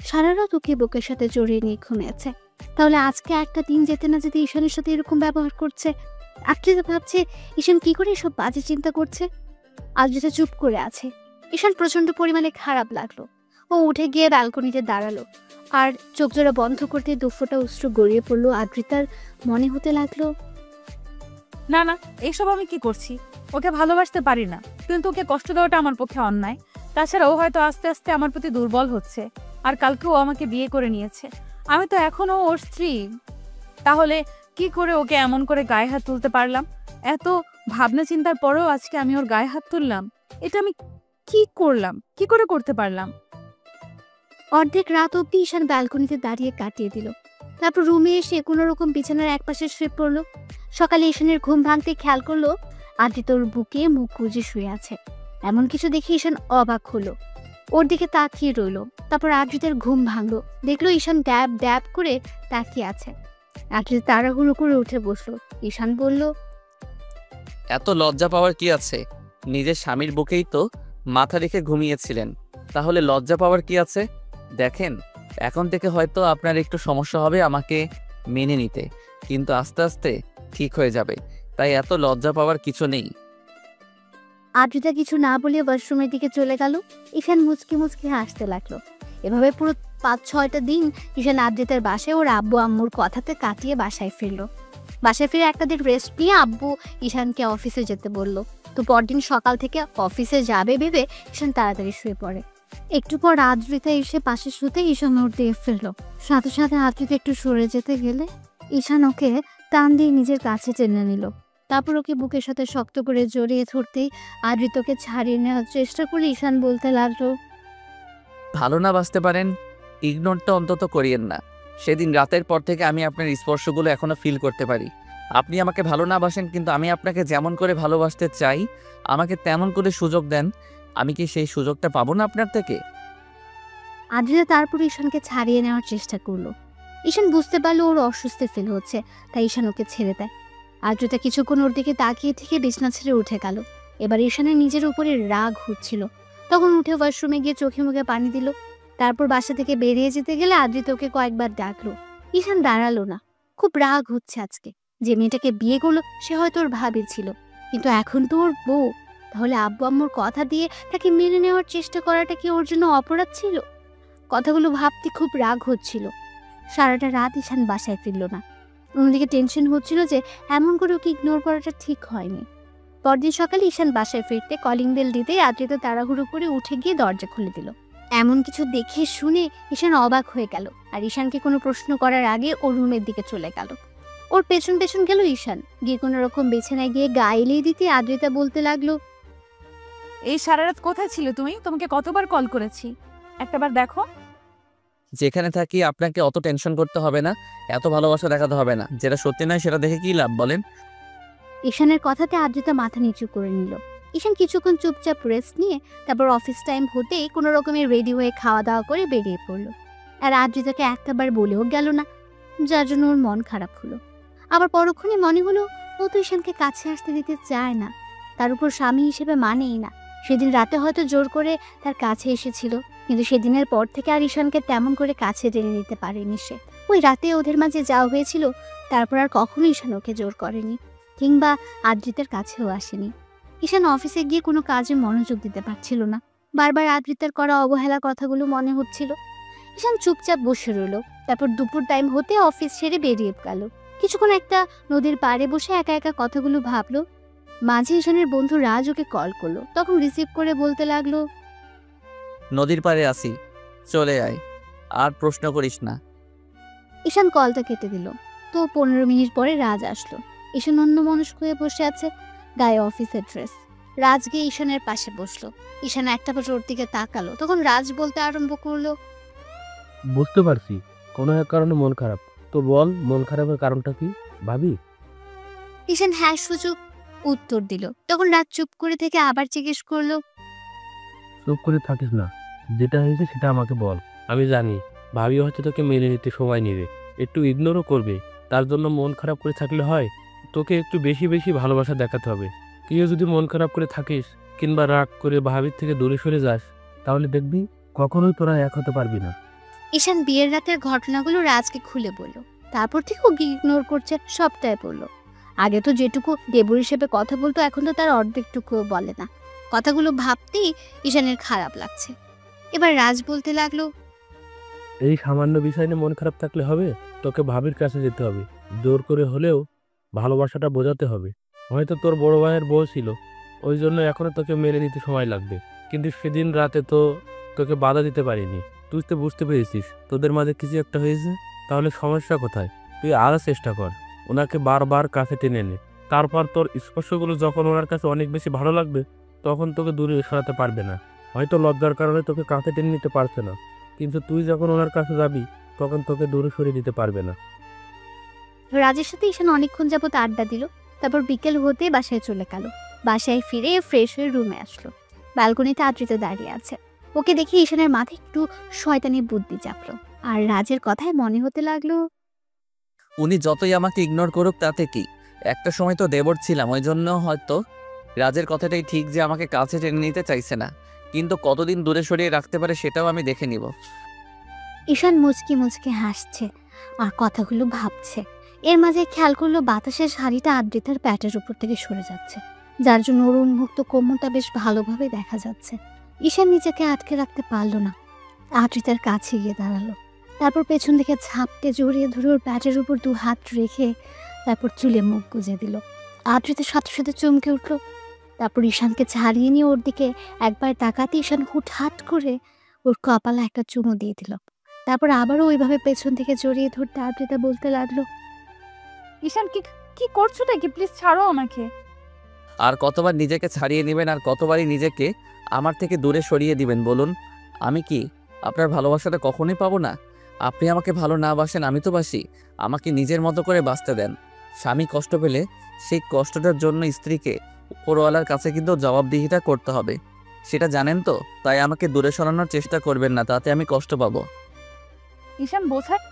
সারা রাত ওকে বুকের সাথে জড়িয়ে নিয়ে ঘুমিয়েছে। তাহলে আজকে একটা দিন যেতে না যেতে ঈশানের সাথে এরকম ব্যবহার করছে। আদ্রিতা ভাবছে ঈশান কি করে এসব বাজে চিন্তা করছে। আদ্রিতা চুপ করে আছে। ঈশান প্রচন্ড পরিমাণে খারাপ লাগলো। ও উঠে গিয়ে ব্যালকনিতে দাঁড়ালো আর চোখ জোড়া বন্ধ করতে দুফোঁটা অশ্রু গড়িয়ে পড়লো। আদ্রিতার মনে হতে লাগলো, না না, এইসব আমি কি করছি? ওকে ভালোবাসতে পারি না, কিন্তু ওকে কষ্ট দেওয়াটা আমার পক্ষে অন্যায়। তাছাড়া ও হয়তো আস্তে আস্তে আমার প্রতি দুর্বল হচ্ছে, আর কালকেও আমাকে বিয়ে করে নিয়েছে। আমি তো এখনো ওর স্ত্রী। তাহলে কি করে ওকে এমন করে গায়ে হাত তুলতে পারলাম? এত ভাবনা চিন্তার পরেও আজকে আমি ওর গায়ে হাত তুললাম। এটা আমি কি করলাম? কি করে করতে পারলাম? অর্ধেক রাত অব্দি ঈশান ব্যালকনিতে দাঁড়িয়ে কাটিয়ে দিল। তারপর রুমে এসে কোনো রকম বিছানার একপাশে শুয়ে পড়লো। সকালে ঈশানের ঘুম ভাঙতে খেয়াল করলো আদ্রিতা ওর বুকে মুখ গুজে শুয়ে আছে। এমন কিছু দেখে ঈশান অবাক হলো, ওর দিকে তাকিয়ে রইলো। তারপর আদ্রিতার ঘুম ভাঙলো, দেখলো ঈশান ড্যাব ড্যাব করে তাকিয়ে আছে। আদ্রিতা তাড়াহুড়ো করে উঠে বসলো। ঈশান বলল, এত লজ্জা পাওয়ার কি আছে? নিজের স্বামীর বুকেই তো মাথা রেখে ঘুমিয়েছিলেন, তাহলে লজ্জা পাওয়ার কি আছে? দেখেন, এখন থেকে হয়তো আপনার একটু সমস্যা হবে আমাকে মেনে নিতে, কিন্তু আস্তে আস্তে ঠিক হয়ে যাবে। তাই এত লজ্জা পাওয়ার কিছু নেই। আদ্রিতা কিছু না বলে ওয়াশরুমের দিকে চলে গেল। ঈশান মুচকি মুচকি হাসতে লাগলো। এভাবে পুরো 5-6টা দিন ঈশান আদ্রিতার বাসায় ওর আব্বু আম্মুর কথাতে কাটিয়ে বাসায় ফিরলো। বাসায় ফিরে একটা দিন রেস্ট নিয়ে আব্বু ঈশানকে অফিসে যেতে বলল। তো পরদিন সকাল থেকে অফিসে যাবে ভেবে ঈশান তাড়াতাড়ি শুয়ে পড়ে। একটু পর আদ্রিতা এসে পাশে শুতে ঈশান ওর দিয়ে ফিরলো। সাথে সাথে আদ্রিতা একটু সরে যেতে গেলে ঈশান ওকে টান দিয়ে নিজের কাছে টেনে নিল। তারপর ওকে বুকের সাথে শক্ত করে জড়িয়ে ধরতেই আদ্রিতাকে ছাড়িয়ে নেওয়ার চেষ্টা করে ঈশান বলতে লাগলো, ভালো না বাসতে পারেন, ইগনোরটা অন্তত করিয়েন না। সেদিন রাতের পর থেকে আমি আপনার স্পর্শগুলো এখনো ফিল করতে পারি। আপনি আমাকে ভালো না বাসেন, কিন্তু আমি আপনাকে যেমন করে ভালোবাসতে চাই আমাকে তেমন করে সুযোগ দেন। আমি কি সেই সুযোগটা পাবো না আপনার থেকে? আদ্রিতা তারপর ঈশানকে ছাড়িয়ে নেওয়ার চেষ্টা করলো। ঈশান বুঝতে পারলো ওর অসুস্থ ফিল হচ্ছে, তাই ঈশান ওকে ছেড়ে দেয়। আদ্রিতা কিছুক্ষণ ওর দিকে তাকিয়ে থেকে বিছনা ছেড়ে উঠে গেল। এবার ঈশানের নিজের উপরে রাগ হচ্ছিল। তখন উঠে ওয়াশরুমে গিয়ে চোখে মুখে পানি দিল। তারপর বাসা থেকে বেরিয়ে যেতে গেলে আদ্রিতা ওকে কয়েকবার ডাকলো। ঈশান দাঁড়ালো না, খুব রাগ হচ্ছে আজকে। যে মেয়েটাকে বিয়ে করলো সে হয়তো ওর ভাবি ছিল, কিন্তু এখন তো ওর বউ। তাহলে আব্বু আম্মুর কথা দিয়ে তাকে মেনে নেওয়ার চেষ্টা করাটা কি ওর জন্য অপরাধ ছিল? কথাগুলো ভাবতে খুব রাগ হচ্ছিল। সারাটা রাত ঈশান বাসায় ফিরল না। অন্যদিকে টেনশন হচ্ছিল যে এমন করে ওকে ইগনোর করাটা ঠিক হয়নি। পরদিন সকালে ঈশান বাসায় ফিরতে কলিং বেল দিতেই আদ্রিতা তাড়াহুড়ো করে উঠে গিয়ে দরজা খুলে দিল। এমন কিছু দেখে শুনে ঈশান অবাক হয়ে গেল, আর ঈশানকে কোনো প্রশ্ন করার আগে ওর রুমের দিকে চলে গেল। ওর পেছন পেছন গেল ঈশান, গিয়ে কোনো রকম বিছানায় গিয়ে গা এলিয়ে দিতে আদ্রিতা বলতে লাগলো, এই সারা রাত কোথায় ছিল তুমি? তোমাকে কতবার কল করেছি, একটাবার দেখো। যেখানে থাকি আপনাকে অত টেনশন করতে হবে না, এত ভালোবাসা দেখাতে হবে না। যেটা সত্যি নয় সেটা দেখে কি লাভ বলেন? ঈশানের কথাতে আদ্রিতা মাথা নিচু করে নিল। ঈশান কিছুক্ষণ চুপচাপ রেস্ট নিয়ে তারপর অফিস টাইম হতেই কোনো রকমের রেডি হয়ে খাওয়া দাওয়া করে বেরিয়ে পড়লো। আর আদ্রিতাকে একটাবার বলেও গেল না, যার জন্য ওর মন খারাপ হলো। আবার পরক্ষণে মনে হলো ও তো ঈশানকে কাছে আসতে দিতে চায় না, তার উপর স্বামী হিসেবে মানেই না। সেদিন রাতে হয়তো জোর করে তার কাছে এসেছিল, কিন্তু সেদিনের পর থেকে আর ঈশানকে তেমন করে কাছে টেনে নিতে পারেনি সে। ওই রাতে ওদের মাঝে যাওয়া হয়েছিল, তারপর আর কখনো ঈশান ওকে জোর করেনি, কিংবা আদ্রিতার কাছেও আসেনি। ঈশান অফিসে গিয়ে কোনো কাজে মনোযোগ দিতে পারছিল না, বারবার আদ্রিতার করা অবহেলা কথাগুলো মনে হচ্ছিল। ঈশান চুপচাপ বসে রইল। তারপর দুপুর টাইম হতে অফিস ছেড়ে বেরিয়ে গেল। কিছুক্ষণ একটা নদীর পাড়ে বসে একা একা কথাগুলো ভাবলো। মাঝে ঈশানের বন্ধু রাজ ওকে কল করলো, তখন রিসিভ করে বলতে লাগলো, নদীর পাড়ে আসি, চলে আয়, আর প্রশ্ন করিস না। ঈশান কলটা কেটে দিল। তো 15 মিনিট পরে রাজ আসলো। ঈশান অন্যমনস্ক হয়ে বসে আছে, গায়ে অফিসের ড্রেস। রাজ গিয়ে ঈশানের পাশে বসলো। ঈশান একটা বার ওর দিকে তাকালো, তখন রাজ বলতে আরম্ভ করলো, বুঝতে পারছি কোনো এক কারণে মন খারাপ। তো বল, মন খারাপের কারণটা কি ভাবি? ঈশান হ্যাঁ সূচক উত্তর দিল। তখন রাজ চুপ করে থেকে আবার জিজ্ঞেস করলো, চুপ করে থাকিস না, যেটা হয়েছে সেটা আমাকে বল। আমি জানি ভাবি হচ্ছে তোকে মেনে নিতে সময় নেবে, একটু ইগনোরও করবে। তার জন্য মন খারাপ করে থাকলে হয়? তোকে একটু বেশি বেশি ভালোবাসা দেখাতে হবে। তুইও যদি মন খারাপ করে থাকিস কিংবা রাগ করে ভাবির থেকে দূরে সরে যাস, তাহলে দেখবি কখনোই তোরা এক হতে পারবি না। ঈশান বিয়ের রাতের ঘটনাগুলো রাজকে খুলে বলল। তারপর থেকে ওকে ইগনোর করছে, সবটাই বললো। আগে তো যেটুকু দেবর হিসেবে কথা বলতো, এখন তো তার অর্ধেকটুকুও বলে না। কথাগুলো ভাবতেই ঈশানের খারাপ লাগছে। এবার রাজ বলতে লাগলো, এই সামান্য বিষয় নিয়ে মন খারাপ থাকলে হবে? তোকে ভাবির কাছে যেতে হবে, জোর করে হলেও ভালোবাসাটা বোঝাতে হবে। হয়তো তোর বড় ভাইয়ের বউ ছিল, ওই জন্য এখনো তোকে মেনে নিতে সময় লাগবে। কিন্তু সেদিন রাতে তো তোকে বাধা দিতে পারিনি। তুই তো বুঝতে পেরেছিস তোদের মাঝে কিছু একটা হয়েছে। তাহলে সমস্যা কোথায়? তুই আরও চেষ্টা কর, ওনাকে বারবার কাছে টেনে নে। তারপর তোর স্পর্শগুলো যখন ওনার কাছে অনেক বেশি ভালো লাগবে, তখন তোকে দূরে সরাতে পারবে না। হয়তো লজ্জার কারণে তোকে কাছে টেনে নিতে পারছে না, কিন্তু তুই যখন ওনার কাছে যাবি তখন তোকে দূরে সরিয়ে দিতে পারবে না। রাজের সাথে ঈশান অনেকক্ষণ যাবত আড্ডা দিল। তারপর বিকেল হতে বাসায় চলে গেল। বাসায় ফিরে ফ্রেশ হয়ে রুমে আসলো। ব্যালকনিতে আদ্রিতা দাঁড়িয়ে আছে। ওকে দেখে ঈশানের মাথায় একটু শয়তানি বুদ্ধি চাপলো, আর রাজের কথায় মনে হতে লাগলো, উনি যতই আমাকে ইগনোর করুক তাতে কি, একটা সময় তো দেবর ছিলাম, ওই জন্য হয়তো রাজের কথাটাই ঠিক যে আমাকে কাছে টেনে নিতে চাইছে না, কিন্তু কতদিন দূরে সরিয়ে রাখতে পারে সেটাও আমি দেখে নিব। ঈশান মুচকি মুচকি হাসছে আর কথাগুলো ভাবছে। এর মাঝে খেয়াল করলো বাতাসের শাড়িটা আদ্রিতার প্যাটের উপর থেকে সরে যাচ্ছে, যার জন্য ওর উন্মুক্ত কোমরটা বেশ ভালোভাবে দেখা যাচ্ছে। ঈশান নিজেকে আটকে রাখতে পারলো না, আদ্রিতার কাছে গিয়ে দাঁড়ালো। তারপর পেছন থেকে ঝাপটে জড়িয়ে ধরে ওর প্যাটের উপর 2 হাত রেখে তারপর চুলে মুখ গুজে দিল। আদ্রিতার সাথে সাথে চমকে উঠল। তারপর ঈশানকে ছাড়িয়ে নিয়ে ওর দিকে একবার তাকাতে ঈশান হুটহাট করে ওর কপালে একটা চুমু দিয়ে দিল। তারপর আবারও ওইভাবে পেছন থেকে জড়িয়ে ধরতে আদ্রিতা বলতে লাগলো, ঈশান কি কি করছো নাকি? প্লিজ ছাড়ো আমাকে। আর কতবার নিজেকে ছাড়িয়ে নেবেন, আর কতবারই নিজেকে আমার থেকে দূরে সরিয়ে দিবেন বলুন? আমি কি আপনার ভালোবাসাটা কখনোই পাবো না? আপনি আমাকে ভালো না বাসেন, আমি তো বাসি। আমাকে নিজের মতো করে বাঁচতে দেন। স্বামী কষ্ট পেলে সেই কষ্টটার জন্য স্ত্রীকে উপরওয়ালার কাছে কিন্তু জবাবদিহিতা করতে হবে, সেটা জানেন তো? তাই আমাকে দূরে সরানোর চেষ্টা করবেন না, তাতে আমি কষ্ট পাবো। ঈশান বোঝায়।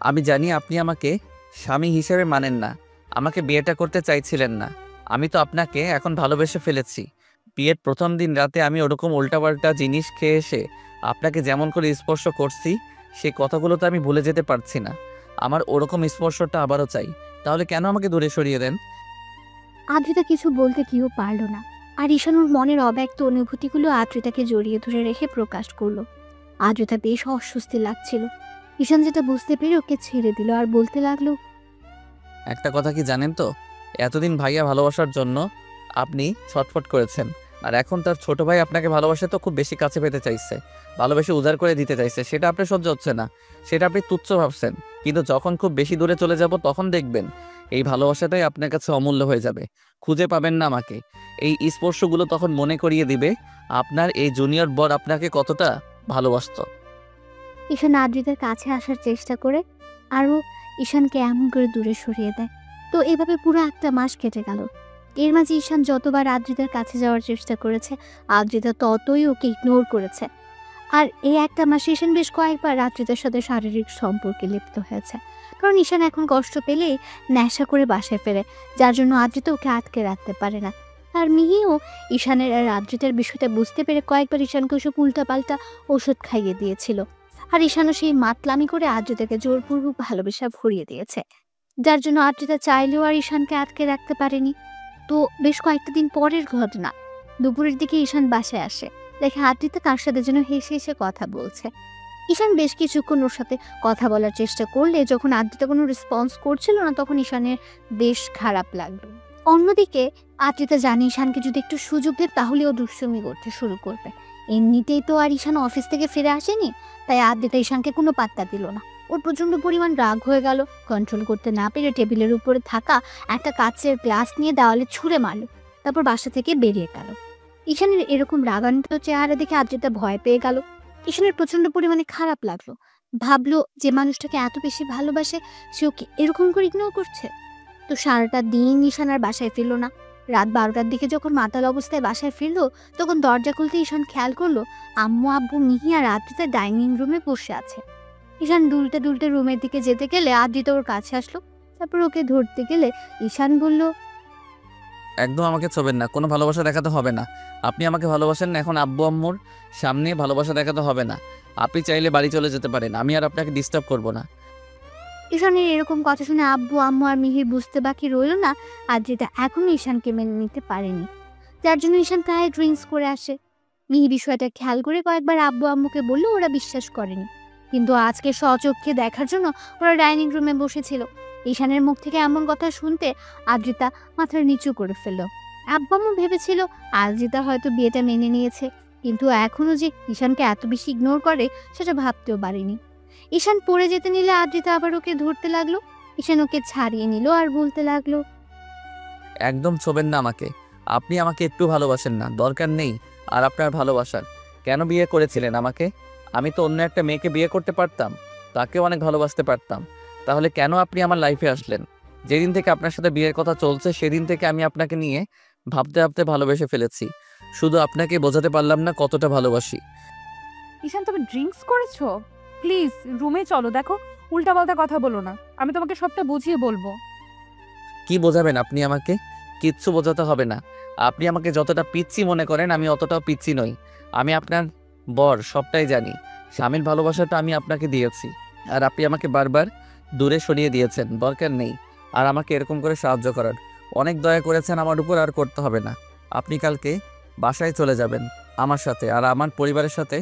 আমি জানি আপনি আমাকে স্বামী হিসেবে মানেন না, আমাকে বিয়েটা করতে চাইছিলেন না। আমি তো আপনাকে এখন ভালোবেসে ফেলেছি। বিয়ের প্রথম দিন রাতে আমি ওরকম উল্টাপাল্টা জিনিস খেয়ে এসে আপনাকে যেমন করে স্পর্শ করছি, সেই কথাগুলো তো আমি ভুলে যেতে পারছি না। আমার ওরকম স্পর্শটা আবারও চাই, তাহলে কেন আমাকে দূরে সরিয়ে দেন? আদ্রিতা কিছু বলতে কেউ পারল না। আর ঈশান ওর মনের অব্যক্ত অনুভূতিগুলো আদ্রিতাকে জড়িয়ে ধরে রেখে প্রকাশ করলো। আদ্রিতা বেশ অস্বস্তি লাগছিল। ঈশান যেটা বুঝতে পেরে ওকে ছেড়ে দিল আর বলতে লাগলো, একটা কথা কি জানেন তো, এতদিন ভাইয়া ভালোবাসার জন্য আপনি ছটফট করেছেন, আর এখন তার ছোট ভাই আপনাকে ভালোবাসে তো খুব বেশি কাছে পেতে চাইছে, ভালোবেসে উজাড় করে দিতে চাইছে, সেটা আপনি সহ্য হচ্ছে না, সেটা আপনি তুচ্ছ ভাবছেন। কিন্তু যখন খুব বেশি দূরে চলে যাব তখন দেখবেন এই ভালোবাসাটাই আপনার কাছে অমূল্য হয়ে যাবে, খুঁজে পাবেন না আমাকে। এই স্পর্শগুলো তখন মনে করিয়ে দিবে আপনার এই জুনিয়র বর আপনাকে কতটা ভালোবাসতো। ঈশান আদ্রিতার কাছে আসার চেষ্টা করে আরও ঈশানকে এমন করে দূরে সরিয়ে দেয়। তো এভাবে পুরো একটা মাস কেটে গেল। এর মাঝে ঈশান যতবার আদ্রিতার কাছে যাওয়ার চেষ্টা করেছে, আদ্রিতা ততই ওকে ইগনোর করেছে। আর এই একটা মাসে ঈশান বেশ কয়েকবার আদ্রিতার সাথে শারীরিক সম্পর্কে লিপ্ত হয়েছে। কারণ ঈশান এখন কষ্ট পেলেই নেশা করে বাসায় ফেরে, যার জন্য আদ্রিতা ওকে আটকে রাখতে পারে না। আর মিহিও ঈশানের আর আদ্রিতার বিষয়টা বুঝতে পেরে কয়েকবার ঈশানকে ওসব উল্টাপাল্টা ওষুধ খাইয়ে দিয়েছিল। আর ঈশানও সেই মাতলামি করে আদ্রিতাকে জোরপূর্বক ভালোবাসা ভরিয়ে দিয়েছে, যার জন্য আদ্রিতা চাইলেও আর ঈশানকে আটকে রাখতে পারেনি। তো বেশ কয়েকটা দিন পরের ঘটনা, দুপুরের দিকে ঈশান বাসায় আসে, দেখে আদ্রিতা তার সাথে যেন হেসে হেসে কথা বলছে। ঈশান বেশ কিছুক্ষণ ওর সাথে কথা বলার চেষ্টা করলে যখন আদ্রিতা কোনো রেসপন্স করছিল না, তখন ঈশানের বেশ খারাপ লাগলো। অন্যদিকে আদ্রিতা জানে ঈশানকে যদি একটু সুযোগ দেয় তাহলে ও দুষ্টুমি করতে শুরু করবে। এমনিতেই তো আর ঈশান অফিস থেকে ফিরে আসেনি, তাই আদ্রিতা ঈশানকে কোনো পাত্তা দিল না। ওর প্রচণ্ড পরিমাণ রাগ হয়ে গেল, কন্ট্রোল করতে না পেরে টেবিলের উপরে থাকা একটা কাচের গ্লাস নিয়ে দেওয়ালে ছুঁড়ে মারল, তারপর বাসা থেকে বেরিয়ে গেল। ঈশানের এরকম রাগান্বিত চেহারা দেখে আদ্রিতা ভয় পেয়ে গেল। ঈশানের প্রচণ্ড পরিমাণে খারাপ লাগলো, ভাবলো যে মানুষটাকে এত বেশি ভালোবাসে সে ওকে এরকম করে ইগনোর করছে। তো সারাটা দিন ঈশান আর বাসায় ফিরল না। রাত 12টার দিকে যখন মাতাল অবস্থায় বাসায় ফিরলো, তখন দরজা খুলতে ঈশান খেয়াল করলো আম্মু, আব্বু, মিহি আর আদ্রিতা ডাইনিং রুমে বসে আছে। ঈশান দুলতে দুলতে রুমের দিকে যেতে গেলে আদ্রিতা ওর কাছে আসলো, তারপর ওকে ধরতে গেলে ঈশান বলল, একদম আমাকে ছোবেন না, কোনো ভালোবাসা দেখাতে হবে না। আপনি আমাকে ভালোবাসেন না, এখন আব্বু আম্মুর সামনে ভালোবাসা দেখাতে হবে না। আপনি চাইলে বাড়ি চলে যেতে পারেন, আমি আর আপনাকে ডিস্টার্ব করব না। ঈশানের এরকম কথা শুনে আব্বু, আম্মু আর মিহির বুঝতে বাকি রইল না আদ্রিতা এখনো ঈশানকে মেনে নিতে পারেনি, যার জন্য ঈশান প্রায় ড্রিঙ্কস করে আসে। মিহি বিষয়টা খেয়াল করে কয়েকবার আব্বু আম্মুকে বললো, ওরা বিশ্বাস করেনি। কিন্তু আজকে স্বচক্ষে দেখার জন্য ওরা ডাইনিং রুমে বসেছিল। ঈশানের মুখ থেকে এমন কথা শুনতে আদ্রিতা মাথার নিচু করে ফেলল। আব্বু আম্মু ভেবেছিল আদ্রিতা হয়তো বিয়েটা মেনে নিয়েছে, কিন্তু এখনো যে ঈশানকে এত বেশি ইগনোর করে সেটা ভাবতেও পারেনি। ঈশান পড়ে যেতে নিলে আদ্রিতা আবার ওকে ধরতে লাগলো। ঈশান ওকে ছাড়িয়ে নিল আর বলতে লাগলো, একদম ছোবেন না আমাকে, আপনি আমাকে একটু ভালোবাসেন না, দরকার নেই আর আপনার ভালোবাসার। কেন বিয়ে করেছিলেন আমাকে? আমি তো অন্য একটা মেয়েকে বিয়ে করতে পারতাম, তাকেও অনেক ভালোবাসতে পারতাম। তাহলে কেন আপনি আমার লাইফে আসলেন? যেদিন থেকে আপনার সাথে বিয়ের কথা চলছে সেদিন থেকে আমি আপনাকে নিয়ে ভাবতে ভাবতে ভালোবেসে ফেলেছি, শুধু আপনাকে বোঝাতে পারলাম না কতটা ভালোবাসি। ঈশান, তুমি ড্রিঙ্কস করেছো? প্লিজ রুমে চলো, দেখো উল্টাপাল্টা কথা বলো না, আমি তোমাকে সবটা বুঝিয়ে বলবো। কি বোঝাবেন আপনি আমাকে? কিচ্ছু বোঝাতে হবে না। আপনি আমাকে যতটা পিচ্ছি মনে করেন আমি অতটাও পিচ্ছি নই। আমি আপনার বর, সবটাই জানি। স্বামীর ভালোবাসাটা আমি আপনাকে দিয়েছি, আর আপনি আমাকে বারবার দূরে সরিয়ে দিয়েছেন। দরকার নেই আর আমাকে এরকম করে সাহায্য করার। অনেক দয়া করেছেন আমার উপর, আর করতে হবে না। আপনি কালকে বাসায় চলে যাবেন আমার সাথে, আর আমার পরিবারের সাথে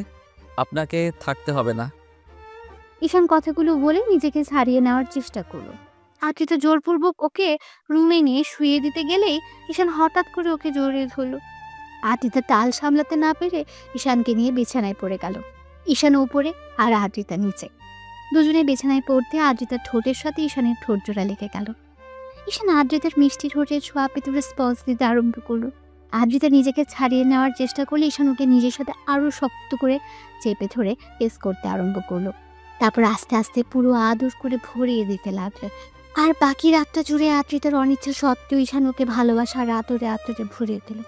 আপনাকে থাকতে হবে না। ঈশান কথাগুলো বলে নিজেকে ছাড়িয়ে নেওয়ার চেষ্টা করলো। আদ্রিতা জোরপূর্বক ওকে রুমে নিয়ে শুয়ে দিতে গেলেই ঈশান হঠাৎ করে ওকে জড়িয়ে ধরল। আদ্রিতা তাল সামলাতে না পেরে ঈশানকে নিয়ে বিছানায় পড়ে গেল। ঈশান উপরে আর আদ্রিতা নিচে। দুজনে বিছানায় পড়তে আদ্রিতার ঠোঁটের সাথে ঈশানের ঠোঁট জোড়া লেগে গেল। ঈশান আদ্রিতার মিষ্টি ঠোঁটের ছোঁয়া পেতে রেসপন্স দিতে আরম্ভ করলো। আদ্রিতা নিজেকে ছাড়িয়ে নেওয়ার চেষ্টা করলে ঈশান ওকে নিজের সাথে আরো শক্ত করে চেপে ধরে কেস করতে আরম্ভ করলো। তারপর আস্তে আস্তে পুরো আদর করে ভরিয়ে দিতে লাগলো। আর বাকি রাতটা জুড়ে আদ্রিতার অনিচ্ছা সত্ত্বেও ঈশান ওকে ভালোবাসার আদরে আদরে ভরিয়ে দিল।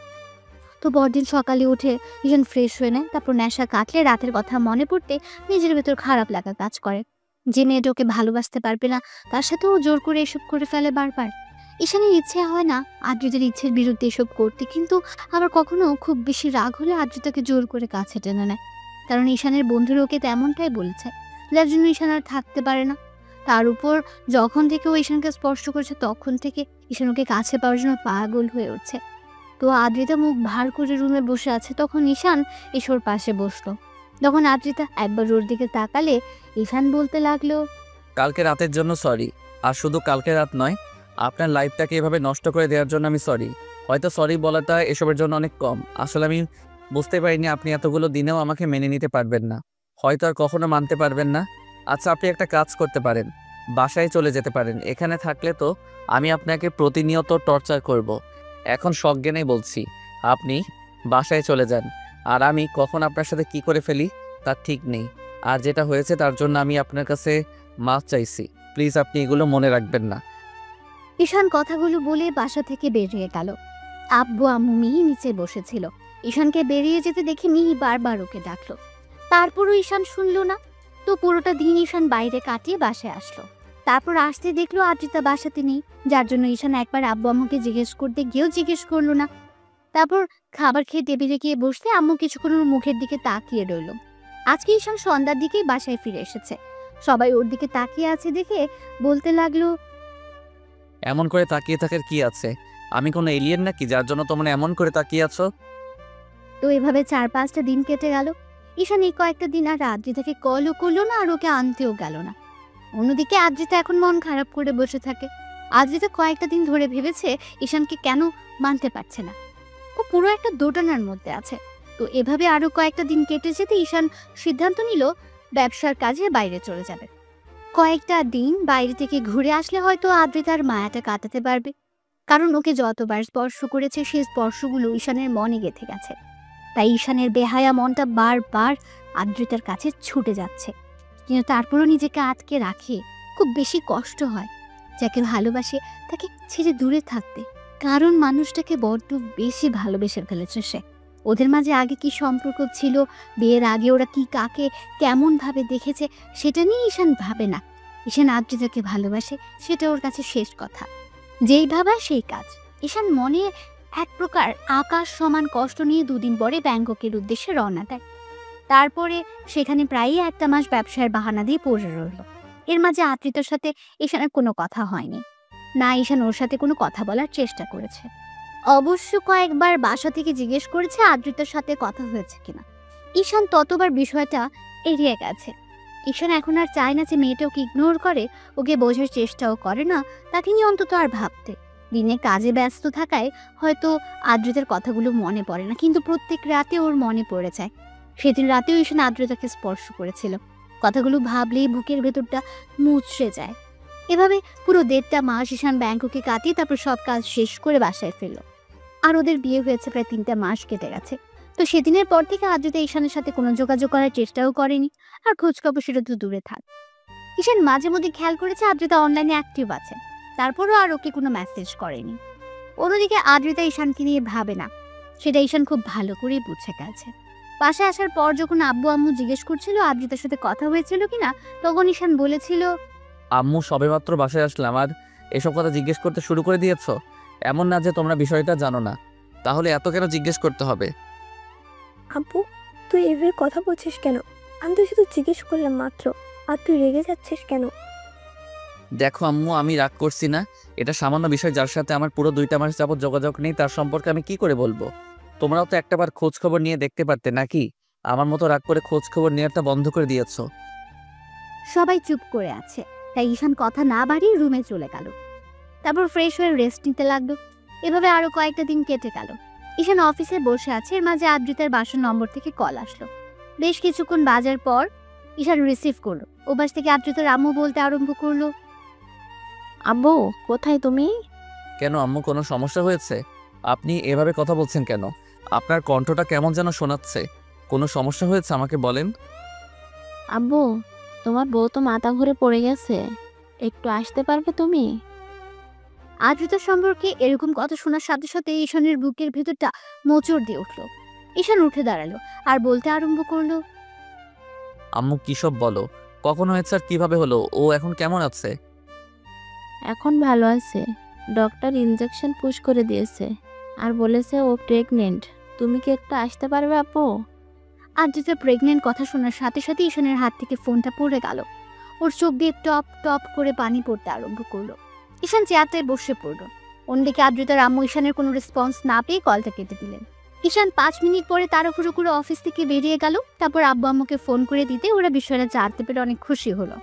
তো পরদিন সকালে উঠে ঈশান ফ্রেশ হয়ে নেয়, তারপর নেশা কাটলে রাতের কথা মনে পড়তে নিজের ভেতর খারাপ লাগা কাজ করে। যে মেয়েটা ওকে ভালোবাসতে পারবে না তার সাথেও জোর করে এসব করে ফেলে বারবার। ঈশানের ইচ্ছে হয় না আদ্রিতার ইচ্ছের বিরুদ্ধে এসব করতে, কিন্তু আবার কখনো খুব বেশি রাগ হলে আদ্রিতাকে জোর করে কাছে টেনে নেয়, কারণ ঈশানের বন্ধুরা ওকে তেমনটাই বলেছে, যার জন্য ঈশান আর থাকতে পারে না। তার উপর যখন থেকে ও ঈশানকে স্পর্শ করছে তখন থেকে ঈশান ওকে কাছে পাওয়ার জন্য পাগল হয়ে উঠছে। তো আদ্রিতা মুখ ভার করে রুমে বসে আছে, তখন ঈশান এসে ওর পাশে বসলো। তখন আদ্রিতা একবার ওর দিকে তাকালে ঈশান বলতে লাগলো, কালকে রাতের জন্য সরি। আর শুধু কালকে রাত নয়, আপনার লাইফটাকে এভাবে নষ্ট করে দেওয়ার জন্য আমি সরি। হয়তো সরি বলাটা এসবের জন্য অনেক কম। আসলে আমি বুঝতে পারিনি আপনি এতগুলো দিনেও আমাকে মেনে নিতে পারবেন না, হয়তো আর কখনো মানতে পারবেন না। আচ্ছা, আপনি একটা কাজ করতে পারেন, বাসায় চলে যেতে পারেন। এখানে থাকলে তো আমি আপনাকে প্রতিনিয়ত টর্চার করব। এখন সজ্ঞানেই বলছি, আপনি বাসায় চলে যান। আর আমি কখন আপনার সাথে কি করে ফেলি তার ঠিক নেই। আর যেটা হয়েছে তার জন্য আমি আপনার কাছে মাফ চাইছি। প্লিজ আপনি এগুলো মনে রাখবেন না। ঈশান কথাগুলো বলে বাসা থেকে বেরিয়ে গেল। আব্বু আম্মু মিহি নিচে বসেছিল। ঈশানকে বেরিয়ে যেতে দেখে মিহি বারবার ওকে ডাকলো, তারপরও ঈশান শুনলো না। তো পুরোটা দিন ঈশান বাইরে কাটিয়ে বাসায় আসলো। তারপর আসতে দেখলো আদ্রিতা বাসাতে নেই, যার জন্য ঈশান একবার আব্বু আম্মুকে জিজ্ঞেস করতে গিয়েও জিজ্ঞেস করলো না। তারপর খাবার খেয়ে টেবিলে গিয়ে বসতে আম্মু কিছুক্ষণ ওর মুখের দিকে তাকিয়ে রইল। আজকে ঈশান সন্ধ্যার দিকেই বাসায় ফিরে এসেছে। সবাই ওর দিকে তাকিয়ে আছে দেখে বলতে লাগলো, এমন করে তাকিয়ে থাকার কি আছে? আমি কোনো এলিয়েন নাকি যার জন্য তোমরা এমন করে তাকিয়ে আছো? তো এভাবে 4-5টা দিন কেটে গেল। ঈশান এই কয়েকটা দিন আর আদ্রিতাকে কলও করলো না আর ওকে আনতেও গেল না। অন্যদিকে আদ্রিতা এখন মন খারাপ করে বসে থাকে। আদ্রিতা কয়েকটা দিন ধরে ভেবেছে ঈশানকে কেন মানতে পারছে না। ও পুরো একটা দোটানার মধ্যে আছে। তো এভাবে আরো কয়েকটা দিন কেটে যেতে ঈশান সিদ্ধান্ত নিল ব্যবসার কাজে বাইরে চলে যাবে। কয়েকটা দিন বাইরে থেকে ঘুরে আসলে হয়তো আদ্রিতার মায়াটা কাটাতে পারবে। কারণ ওকে যতবার স্পর্শ করেছে সেই স্পর্শগুলো ঈশানের মনে গেঁথে গেছে। তাই ঈশানের বেহায়া মনটা বারবার আদ্রিতার কাছে ছুটে যাচ্ছে। কিন্তু তারপরও নিজেকে আটকে রাখে। খুব বেশি কষ্ট হয় যাকে ভালোবাসে তাকে ছেড়ে দূরে থাকতে। কারণ মানুষটাকে বড্ড বেশি ভালোবেসে ফেলেছে সে। ওদের মাঝে আগে কি সম্পর্ক ছিল, বিয়ের আগে ওরা কি কাকে কেমন ভাবে দেখেছে সেটা নিয়ে ঈশান ভাবে না। ঈশান আদ্রিতাকে ভালোবাসে, সেটা ওর কাছে শেষ কথা। যেই ভাবা সেই কাজ। ঈশান মনে এক প্রকার আকাশ সমান কষ্ট নিয়ে 2 দিন পরে ব্যাংককের উদ্দেশ্যে রওনা দেয়। তারপরে সেখানে প্রায়ই 1 মাস ব্যবসার বাহানা দিয়ে পড়ে রইল। এর মাঝে আদ্রিতার সাথে ঈশানের কোনো কথা হয়নি, না ঈশান ওর সাথে কোনো কথা বলার চেষ্টা করেছে। অবশ্য কয়েকবার বাসা থেকে জিজ্ঞেস করেছে আদ্রিতার সাথে কথা হয়েছে কিনা। ঈশান ততবার বিষয়টা এড়িয়ে গেছে। ঈশান এখন আর চায় না যে মেয়েটা ওকে ইগনোর করে, ওকে বোঝার চেষ্টাও করে না, তাকে নিয়ে অন্তত আর ভাবতে। দিনে কাজে ব্যস্ত থাকায় হয়তো আদ্রিতার কথাগুলো মনে পড়ে না, কিন্তু প্রত্যেক রাতে ওর মনে পড়ে যায়। সেদিন রাতেও ঈশান আদ্রিতাকে স্পর্শ করেছিল। কথাগুলো ভাবলেই বুকের ভেতরটা মুচড়ে যায়। এভাবে পুরো 1.5 মাস ঈশান ব্যাংককে কাটিয়ে তারপর সব কাজ শেষ করে বাসায় ফিরল। আর ওদের বিয়ে হয়েছে প্রায় 3টা মাস কেটে গেছে। তো সেদিনের পর থেকে আদ্রিতা ঈশানের সাথে কোনো যোগাযোগ করার চেষ্টাও করেনি, আর খোঁজখবর সেটা তো দূরে থাক। ঈশান মাঝে মধ্যে খেয়াল করেছে আদ্রিতা অনলাইনে অ্যাক্টিভ আছে, তারপরও আর ওকে কোনো মেসেজ করেনি। অন্যদিকে আদ্রিতা ঈশানকে নিয়ে ভাবে না, সেটা ঈশান খুব ভালো করেই বুঝে গেছে। বাসায় আসার পর যখন আব্বু আম্মু জিজ্ঞেস করছিল আদ্রিতার সাথে কথা হয়েছিল কিনা, তখন ঈশান বলেছিল, আম্মু সবেমাত্র বাসায় আসলাম আর এসব কথা জিজ্ঞেস করতে শুরু করে দিয়েছ? এমন না যে তোমরা বিষয়টা জানো না, তাহলে এত কেন জিজ্ঞেস করতে হবে? আব্বু, তুই এভাবে কথা বলছিস কেন? আমি তো শুধু জিজ্ঞেস করলাম মাত্র, আর তুই রেগে যাচ্ছিস কেন? দেখো আম্মু, আমি রাগ করছি না। এটা সামান্য বিষয়, যার সাথে আমার পুরো 2টা মাস যাবত যোগাযোগ নেই, তার সম্পর্কে আমি কি করে বলবো? তোমরাও তো একটাবার খোঁজ খবর নিয়ে দেখতে পারতে নাকি? আমার মতো রাগ করে খোঁজ খবর নেওয়াটা বন্ধ করে দিয়েছো। সবাই চুপ করে আছে, তাই ঈশান কথা না বাড়িয়ে রুমে চলে গেল। তারপর ফ্রেশ হয়ে রেস্ট নিতে লাগলো। এভাবে আরো কয়েকটা দিন কেটে গেল। ঈশান অফিসে বসে আছে, এর মাঝে আদ্রিতার বাসার নম্বর থেকে কল আসলো। বেশ কিছুক্ষণ বাজার পর ঈশান রিসিভ করলো। ওপাশ থেকে আদ্রিতার আম্মু বলতে আরম্ভ করলো, আব্বু কোথায় তুমি? কেন আম্মু, কোনো সমস্যা হয়েছে? আপনি এভাবে কথা বলছেন কেন? আপনার কণ্ঠটা কেমন যেন শোনাচ্ছে। কোনো সমস্যা হয়েছে আমাকে বলেন। আব্বু, তোমার বউ তো মাথা ঘুরে পড়ে গেছে, একটু আসতে পারবে তুমি? আদ্রিতার সম্পর্কে এরকম কথা শোনার সাথে সাথে ঈশানের বুকের ভেতরটা মোচড় দিয়ে উঠলো। ঈশান উঠে দাঁড়ালো আর বলতে আরম্ভ করলো, আম্মু কী সব বলো? কখন হয়েছে আর কিভাবে হলো? ও এখন কেমন আছে? এখন ভালো আছে। ডক্টর ইনজেকশন পুশ করে দিয়েছে আর বলেছে ও প্রেগনেন্ট। তুমি কি একটু আসতে পারবে আপু? আদ্রিতা প্রেগনেন্ট কথা শোনার সাথে সাথে ঈশানের হাত থেকে ফোনটা পড়ে গেল। ও ওর চোখ দিয়ে টপ টপ করে পানি পড়তে আরম্ভ করলো। ঈশান চেয়ারটায় বসে পড়লো। অন্যদিকে আদ্রিতার আম্মু ঈশানের কোনো রেসপন্স না পেয়ে কলটা কেটে দিলেন। ঈশান 5 মিনিট পরে তাড়াহুড়ো করে অফিস থেকে বেরিয়ে গেল। তারপর আব্বু আম্মুকে ফোন করে দিতে ওরা বিষয়টা জানতে পেরে অনেক খুশি হলো।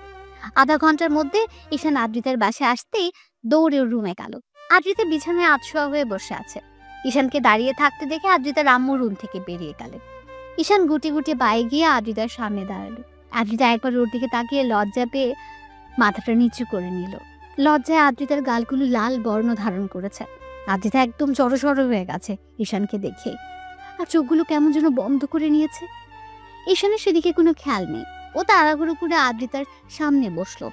আধা ঘন্টার মধ্যে ঈশান আদ্রিতার বাসায় আসতেই দৌড়ে ওর রুমে গেল। আদ্রিতা বিছানায় আধশোয়া হয়ে বসে আছে। ঈশানকে দাঁড়িয়ে থাকতে দেখে আদ্রিতার আম্মু রুম থেকে বেরিয়ে গেলেন। ঈশান গুটি গুটি পায়ে গিয়ে আদ্রিতার সামনে দাঁড়ালো। আদ্রিতা একবার ওর দিকে তাকিয়ে লজ্জা পেয়ে মাথাটা নিচু করে নিল। লজ্জায় আদ্রিতার গালগুলো লাল বর্ণ ধারণ করেছে। আদ্রিতা একদম জড়সড় হয়ে গেছে ঈশানকে দেখে, আর চোখগুলো কেমন যেন বন্ধ করে নিয়েছে। ঈশানের সেদিকে কোনো খেয়াল নেই। ও তাড়াহুড়ো করে আদ্রিতার সামনে বসলো।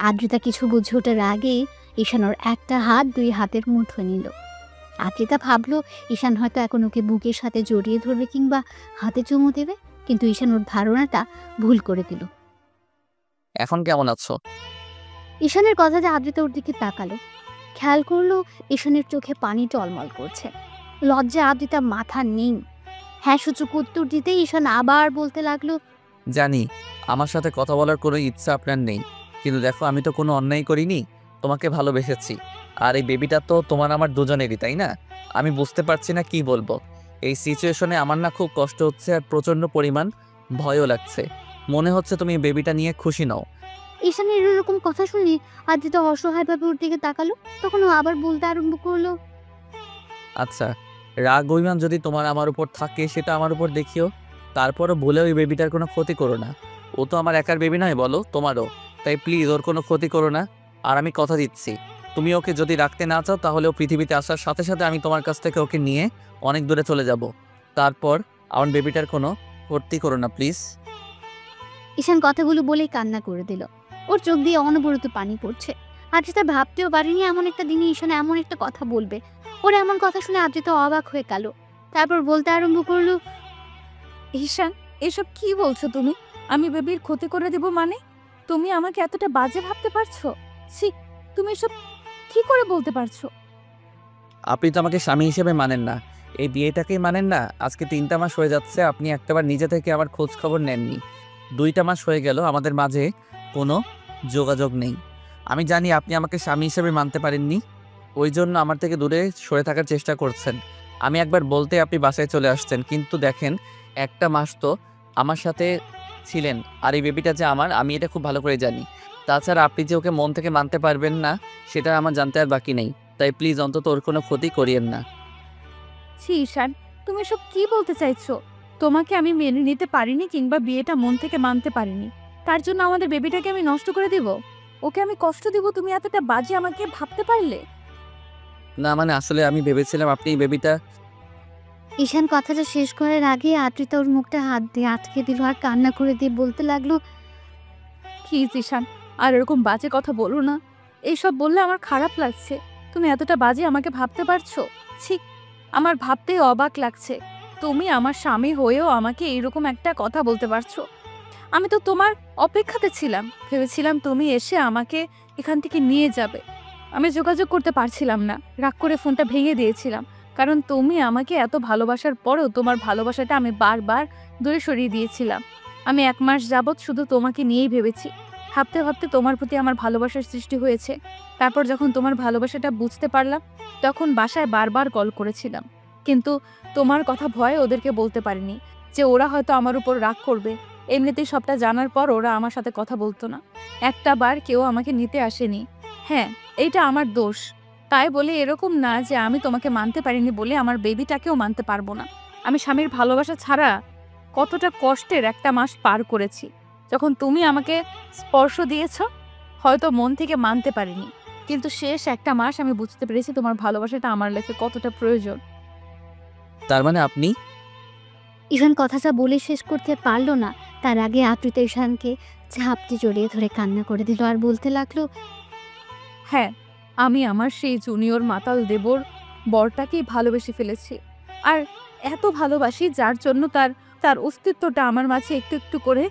আদ্রিতা কিছু বুঝে ওঠার আগেই ঈশান ওর একটা হাত 2 হাতের মুঠো নিল। আদ্রিতা ভাবলো ঈশান হয়তো এখন ওকে বুকের সাথে জড়িয়ে ধরবে কিংবা হাতে চুমু দেবে, কিন্তু ঈশান ওর ধারণাটা ভুল করে দিল। এখন কেমন আছো? ঈশানের কথাতে আদ্রিতা ওর দিকে তাকালো। খেয়াল করলো ঈশানের চোখে পানি টলমল করছে। লজ্জায় আদ্রিতা মাথা নেই। হ্যাঁ সূচক উত্তর দিতে ঈশান আবার বলতে লাগলো, জানি আমার সাথে কথা বলার কোনো ইচ্ছা আপনার নেই, কিন্তু দেখো আমি তো কোনো অন্যায় করিনি, তোমাকে ভালোবেসেছি। আর এই বেবিটা তো তোমার আমার দুজনেরই, তাই না? আমি বুঝতে পারছি না কি বলবো। এই সিচুয়েশনে আমার না খুব কষ্ট হচ্ছে আর প্রচণ্ড পরিমাণ ভয়ও লাগছে। মনে হচ্ছে তুমি এই বেবিটা নিয়ে খুশি নও। ঈশানের এরকম কথা শুনে আদ্রিতা অসহায়ভাবে ওর দিকে তাকালো। তখন ও আবার বলতে আরম্ভ করলো, আচ্ছা, রাগ অভিমান যদি তোমার আমার উপর থাকে সেটা আমার উপর দেখিও, তারপরও ভুলেও এই বেবিটার কোনো ক্ষতি করো না। ও তো আমার একার বেবি নয়, বলো, তোমারও। তাই প্লিজ ওর কোনো ক্ষতি করো না। আর আমি কথা দিচ্ছি, তুমি ওকে যদি রাখতে না চাও তাহলে ও পৃথিবীতে আসার সাথে সাথে আমি তোমার কাছ থেকে ওকে নিয়ে অনেক দূরে চলে যাব। তারপর আমার বেবিটার কোনো ক্ষতি করো না প্লিজ। ঈশান কথাগুলো বলেই কান্না করে দিল। ওর চোখ দিয়ে অনবরত পানি পড়ছে। আদ্রিতা ভাবতেও পারেনি এমন একটা দিনে ঈশান এমন একটা কথা বলবে। ওর এমন কথা শুনে আদ্রিতা অবাক হয়ে গেল। তারপর বলতে আরম্ভ করলো, ঈশান, এসব কি বলছো তুমি? আমি বেবির ক্ষতি করে দেব মানে? তুমি আমাকে এতটা বাজে ভাবতে পারছো? ছি, তুমি এসব কি করে বলতে পারছো? আপনি তো আমাকে স্বামী হিসেবে মানেন না, এই বিয়েটাকেই মানেন না। আজকে 3টা মাস হয়ে যাচ্ছে, আপনি একটাবার নিজে থেকে আমার খোঁজ খবর নেননি। 2টা মাস হয়ে গেল, আমাদের মাঝে কোনো যোগাযোগ নেই। আমি জানি আপনি আমাকে স্বামী হিসেবে মানতে পারেননি, ওই জন্য আমার থেকে দূরে সরে থাকার চেষ্টা করছেন। আমি একবার বলতে আপনি বাসায় চলে আসছেন, কিন্তু দেখেন 1টা মাস তো আমার সাথে ছিলেন। আর এই বেবিটা যে আমার, আমি এটা খুব ভালো করে জানি। তাছাড়া আপনি যে ওকে মন থেকে মানতে পারবেন না সেটা আমার জানতে আর বাকি নেই। তাই প্লিজ অন্তত ওর কোনো ক্ষতি করিয়েন না। ছি ঈশান, তুমি এসব কি বলতে চাইছো? তোমাকে আমি মেনে নিতে পারিনি কিংবা বিয়েটা মন থেকে মানতে পারিনি, তার জন্য আমাদের বেবিটাকে আমি নষ্ট করে দিব? ওকে আমি কষ্ট দিব? তুমি এতটা বাজে আমাকে ভাবতে পারলে? না মানে আসলে আমি ভেবেছিলাম আপনি এই বেবিটা। ঈশান কথাটা শেষ করার আগে আদ্রিতা ওর মুখটা হাত দিয়ে আটকে দিল আর কান্না করে দিয়ে বলতে লাগলো, প্লিজ ঈশান, আর এরকম বাজে কথা বলো না। এইসব বললে আমার খারাপ লাগছে। তুমি এতটা বাজে আমাকে ভাবতে পারছো? ছি, আমার ভাবতেই অবাক লাগছে। তুমি আমার স্বামী হয়েও আমাকে এইরকম একটা কথা বলতে পারছো? আমি তো তোমার অপেক্ষাতে ছিলাম, ভেবেছিলাম তুমি এসে আমাকে এখান থেকে নিয়ে যাবে। আমি যোগাযোগ করতে পারছিলাম না, রাগ করে ফোনটা ভেঙে দিয়েছিলাম, কারণ তুমি আমাকে এত ভালোবাসার পরেও তোমার ভালোবাসাটা আমি বারবার দূরে সরিয়ে দিয়েছিলাম। আমি 1 মাস যাবৎ শুধু তোমাকে নিয়েই ভেবেছি। ভাবতে ভাবতে তোমার প্রতি আমার ভালোবাসার সৃষ্টি হয়েছে। তারপর যখন তোমার ভালোবাসাটা বুঝতে পারলাম, তখন বাসায় বারবার কল করেছিলাম, কিন্তু তোমার কথা ভয়ে ওদেরকে বলতে পারিনি যে ওরা হয়তো আমার উপর রাগ করবে। এমনিতেই সবটা জানার পর ওরা আমার সাথে কথা বলতো না। একটা বার কেউ আমাকে নিতে আসেনি। হ্যাঁ, এইটা আমার দোষ। তাই বলে এরকম না যে আমি তোমাকে মানতে পারিনি বলে আমার বেবিটাকেও মানতে পারবো না। আমি স্বামীর ভালোবাসা ছাড়া কতটা কষ্টের 1টা মাস পার করেছি। যখন তুমি আমাকে স্পর্শ দিয়েছ, হয়তো মন থেকে মানতে পারিনি, কিন্তু শেষ 1টা মাস আমি বুঝতে পেরেছি তোমার ভালোবাসাটা আমার লাইফে কতটা প্রয়োজন। তার মানে আপনি। ঈশান কথাটা বলে শেষ করতে পারলো না। তার আগে আদ্রিতা ঈশানকে ঝাপটে জড়িয়ে ধরে কান্না করে দিল আর বলতে লাগলো, হ্যাঁ, আমি আমার সেই জুনিয়র মাতাল দেবর বরটাকেই ভালোবেসে ফেলেছি। আর এত ভালোবাসি যার জন্য তার অস্তিত্বটা আমার মাঝে একটু একটু করে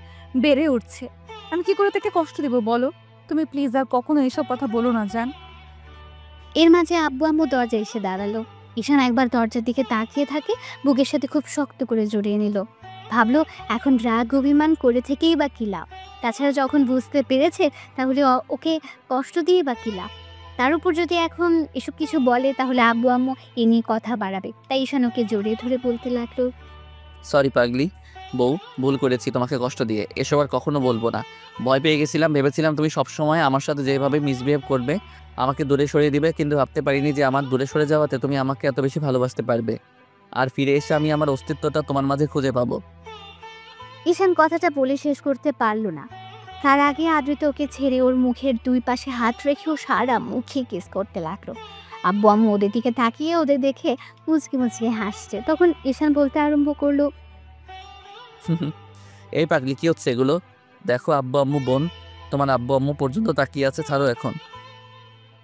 বেড়ে উঠছে। আমি কি করে তাকে কষ্ট দেব বলো? তুমি প্লিজ আর কখনো এসব কথা বলো না জান। এর মাঝে আব্বু আম্মু দরজায় এসে দাঁড়ালো। ঈশান একবার দরজার দিকে তাকিয়ে থাকে, বুকের সাথে খুব শক্ত করে জড়িয়ে নিল। ভাবলো এখন রাগ অভিমান করে থেকেই বা কী লাভ, তাছাড়া যখন বুঝতে পেরেছে তাহলে ওকে কষ্ট দিয়ে বা কী লাভ। তার উপর যদি এখন এসব কিছু বলে তাহলে আব্বু আম্মু এ নিয়ে কথা বাড়াবে। তাই ঈশান ওকে জড়িয়ে ধরে বলতে লাগলো, সরি পাগলি বউ, ভুল করেছি তোমাকে কষ্ট দিয়ে, এসব আর কখনো বলবো না। ভয় পেয়ে গেছিলাম, ভেবেছিলাম তুমি সবসময় আমার সাথে যেভাবে মিসবিহেভ করবে আমাকে দূরে সরিয়ে দিবে, কিন্তু ভাবতে পারিনি যে আমার দূরে সরে যাওয়াতে তুমি আমাকে এত বেশি ভালোবাসতে পারবে, আর ফিরে এসে আমি আমার অস্তিত্বটা তোমার মাঝে খুঁজে পাবো। ঈশান কথাটা বলে শেষ করতে পারলো না। তার আগে আদ্রিতা ওকে ছেড়ে ওর মুখের দুই পাশে হাত রেখে ও সারা মুখে কিস করতে লাগলো। আব্বু আম্মু ওদের দিকে তাকিয়ে ওদের দেখে মুচকি মুচকি হাসছে। তখন ঈশান বলতে আরম্ভ করলো, এই পাগলি কি হচ্ছে এগুলো? দেখো আব্বু আম্মু বোন, তোমার আব্বু আম্মু পর্যন্ত তাকিয়ে আছে, ছাড়ো এখন।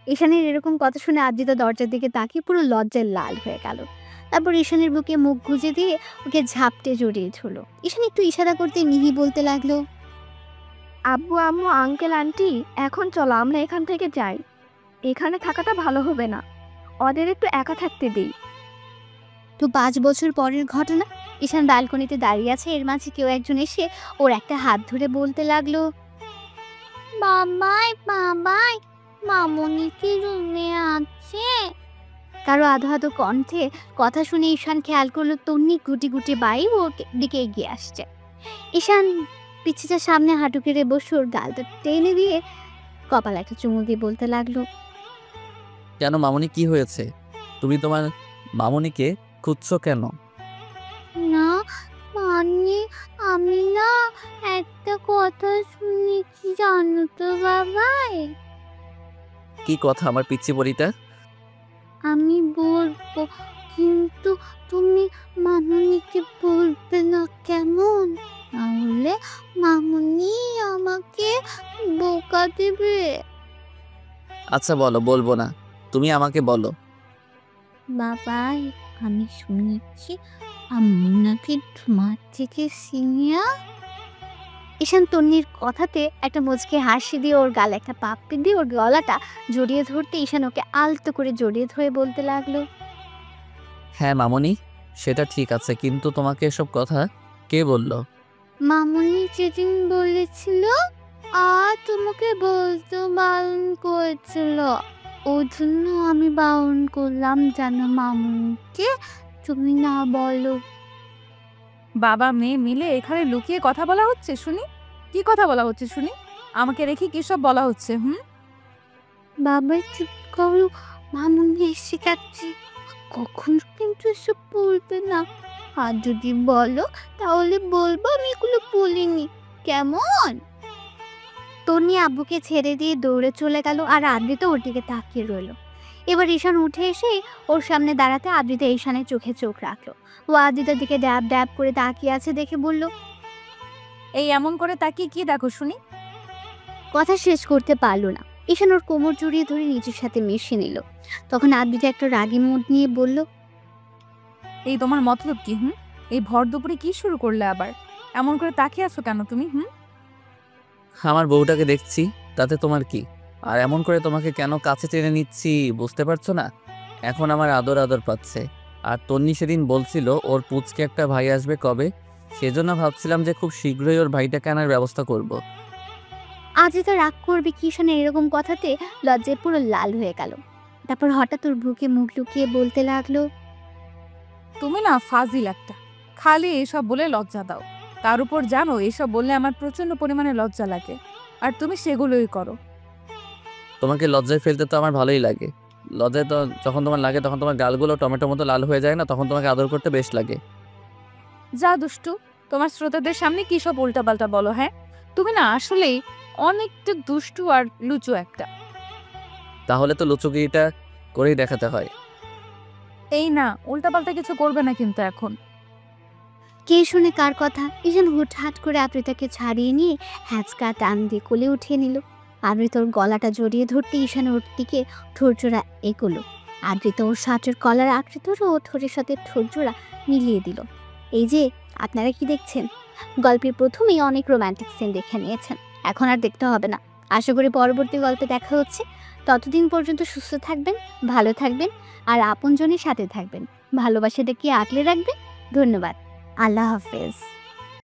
ঈশানের এরকম কথা শুনে আদ্রিতা দরজার দিকে তাকিয়ে পুরো লজ্জায় লাল হয়ে গেল। তারপর ঈশানের বুকে মুখ গুজে দিয়ে ওকে ঝাপটে জড়িয়ে ধরলো। ঈশান একটু ইশারা করতে মিহি বলতে লাগলো, আব্বু আম্মু আঙ্কেল আন্টি এখন চলো আমরা এখান থেকে যাই, এখানে থাকাটা ভালো হবে না, ওদের একটু একা থাকতে দিই। তো 5 বছর পরের ঘটনা। ঈশান ব্যালকনিতে দাঁড়িয়ে আছে, এর মাঝে কেউ একজন এসে ওর একটা হাত ধরে বলতে লাগলো, বাবাই বাবাই মামুনি কি রুমে আছে? কারো আধো আধো কণ্ঠে কথা শুনে ঈশান খেয়াল করলো তন্নি গুটি গুটি বাই ওর দিকে এগিয়ে আসছে। ঈশান পিছিটা সামনে হাঁটু কেড়ে বসে ওর গালটা টেনে দিয়ে কপাল একটা চুমু দিয়ে বলতে লাগলো, কেন মামুনি, কি হয়েছে? তুমি তোমার মামুনিকে খুঁজছো কেন? না মানে আমি না একটা কথা শুনেছি জানো তো বাবাই। কি কথা আমার পিচ্ছি পরিটা? আমি বলবো কিন্তু তুমি মামুনিকে বলবে না কেমন? তাহলে মামুনি আমাকে বোকা দেবে। আচ্ছা বলো, বলবো না, তুমি আমাকে বলো। বাবাই আমি শুনেছি আম্মু নাকি তোমার থেকে সিনিয়র। ঈশান তন্নির কথাতে একটা মুচকে হাসি দিয়ে ওর গালে একটা পাপ্পি দিয়ে ওর গলাটা জড়িয়ে ধরতে ঈশান ওকে আলতো করে জড়িয়ে ধরে বলতে লাগলো, হ্যাঁ মামুনি, সেটা ঠিক আছে, কিন্তু তোমাকে এসব কথা কে বললো? মামুনি যেদিন বলেছিল আর তোমাকে বলতে বারণ করেছিল, ওই জন্য আমি বারণ করলাম যেন মামুনিকে তুমি না বলো। বাবা মেয়ে মিলে এখানে লুকিয়ে কথা বলা হচ্ছে শুনি? কি কথা বলা হচ্ছে শুনি? আমাকে রেখে কি সব বলা হচ্ছে? বাবা চুপ করো, মামুনি এসে গেছে, কখনো কিন্তু এসব বলবে না, আর যদি বলো তাহলে বলবো আমি এগুলো বলিনি, কেমন? তন্নি আব্বুকে ছেড়ে দিয়ে দৌড়ে চলে গেল আর আদ্রিতা ওর দিকে তাকিয়ে রইল। এবার ঈশান উঠে এসে ওর সামনে দাঁড়াতে আদ্রিতা ঈশানের চোখে চোখ রাখলো। ও আদ্রিতার দিকে ড্যাব ড্যাব করে তাকিয়ে আছে দেখে বলল, এই এমন করে তাকিয়ে কি দেখো শুনি? কথা শেষ করতে পারলো না। ঈশান ওর কোমর জড়িয়ে ধরে নিজের সাথে মিশিয়ে নিল। তখন আদ্রিতা একটা রাগী মুড নিয়ে বলল, এই তোমার মতলব কি? এই ভর দুপুরে কি শুরু করলে আবার? এমন করে তাকিয়ে আছো কেন তুমি? আমার বউটাকে দেখছি, তাতে তোমার কি? আর এমন করে তোমাকে কেন কাছে টেনে নিচ্ছি বুঝতে পারছো না? এখন আমার আদর আদর পাচ্ছে। আর তন্নি সেদিন বলছিল ওর পুচকে একটা ভাই আসবে কবে, সেজন্য ভাবছিলাম যে খুব শীঘ্রই ওর ভাইটাকে আনার ব্যবস্থা করব। আদ্রিতা রাগ করবে কি ঈশানের এরকম কথাতে লজ্জায় পুরো লাল হয়ে গেল। তারপর হঠাৎ ওর বুকে মুখ লুকিয়ে বলতে লাগলো, তুমি না ফাজিল একটা, খালি এসব বলে লজ্জা দাও। তার উপর জানো এসব বললে আমার প্রচন্ড পরিমাণে লজ্জা লাগে, আর তুমি সেগুলোই করো। তোমাকে লজ্জায় ফেলতে তো আমার ভালোই লাগে। লজ্জায় তো যখন তোমার লাগে তখন তোমার গালগুলো টমেটোর মতো লাল হয়ে যায় না, তখন তোমাকে আদর করতে বেশ লাগে। যা দুষ্টু, তোমার শ্রোতাদের সামনে কি সব উল্টাপাল্টা বলো? তুমি না আসলেই অনেকটা দুষ্টু আর লুচু একটা। তাহলে তো লুচুগিরিটা করেই দেখাতে হয়। এই না, উল্টাপাল্টা কিছু করবে না কিন্তু এখন। কে শুনে কার কথা? ঈশান হুটহাট করে আদ্রিতাকে ছাড়িয়ে নিয়ে হ্যাঁচকা টান দিয়ে কোলে উঠিয়ে নিল। আদ্রিতা ওর গলাটা জড়িয়ে ধরতে ঈশান ওর দিকে ঠোঁটজোড়া এগোলো। আদ্রিতা ওর শার্টের কলার আঁকড়ে ধরে ও ঠোঁটের সাথে ঠোঁটজোড়া মিলিয়ে দিল। এই যে আপনারা কি দেখছেন? গল্পের প্রথমেই অনেক রোম্যান্টিক সিন দেখে নিয়েছেন, এখন আর দেখতে হবে না। আশা করি পরবর্তী গল্পে দেখা হচ্ছে। ততদিন পর্যন্ত সুস্থ থাকবেন, ভালো থাকবেন আর আপনজনের সাথে থাকবেন। ভালোবাসাটা কি আগলে রাখবেন। ধন্যবাদ। আল্লাহ হাফেজ।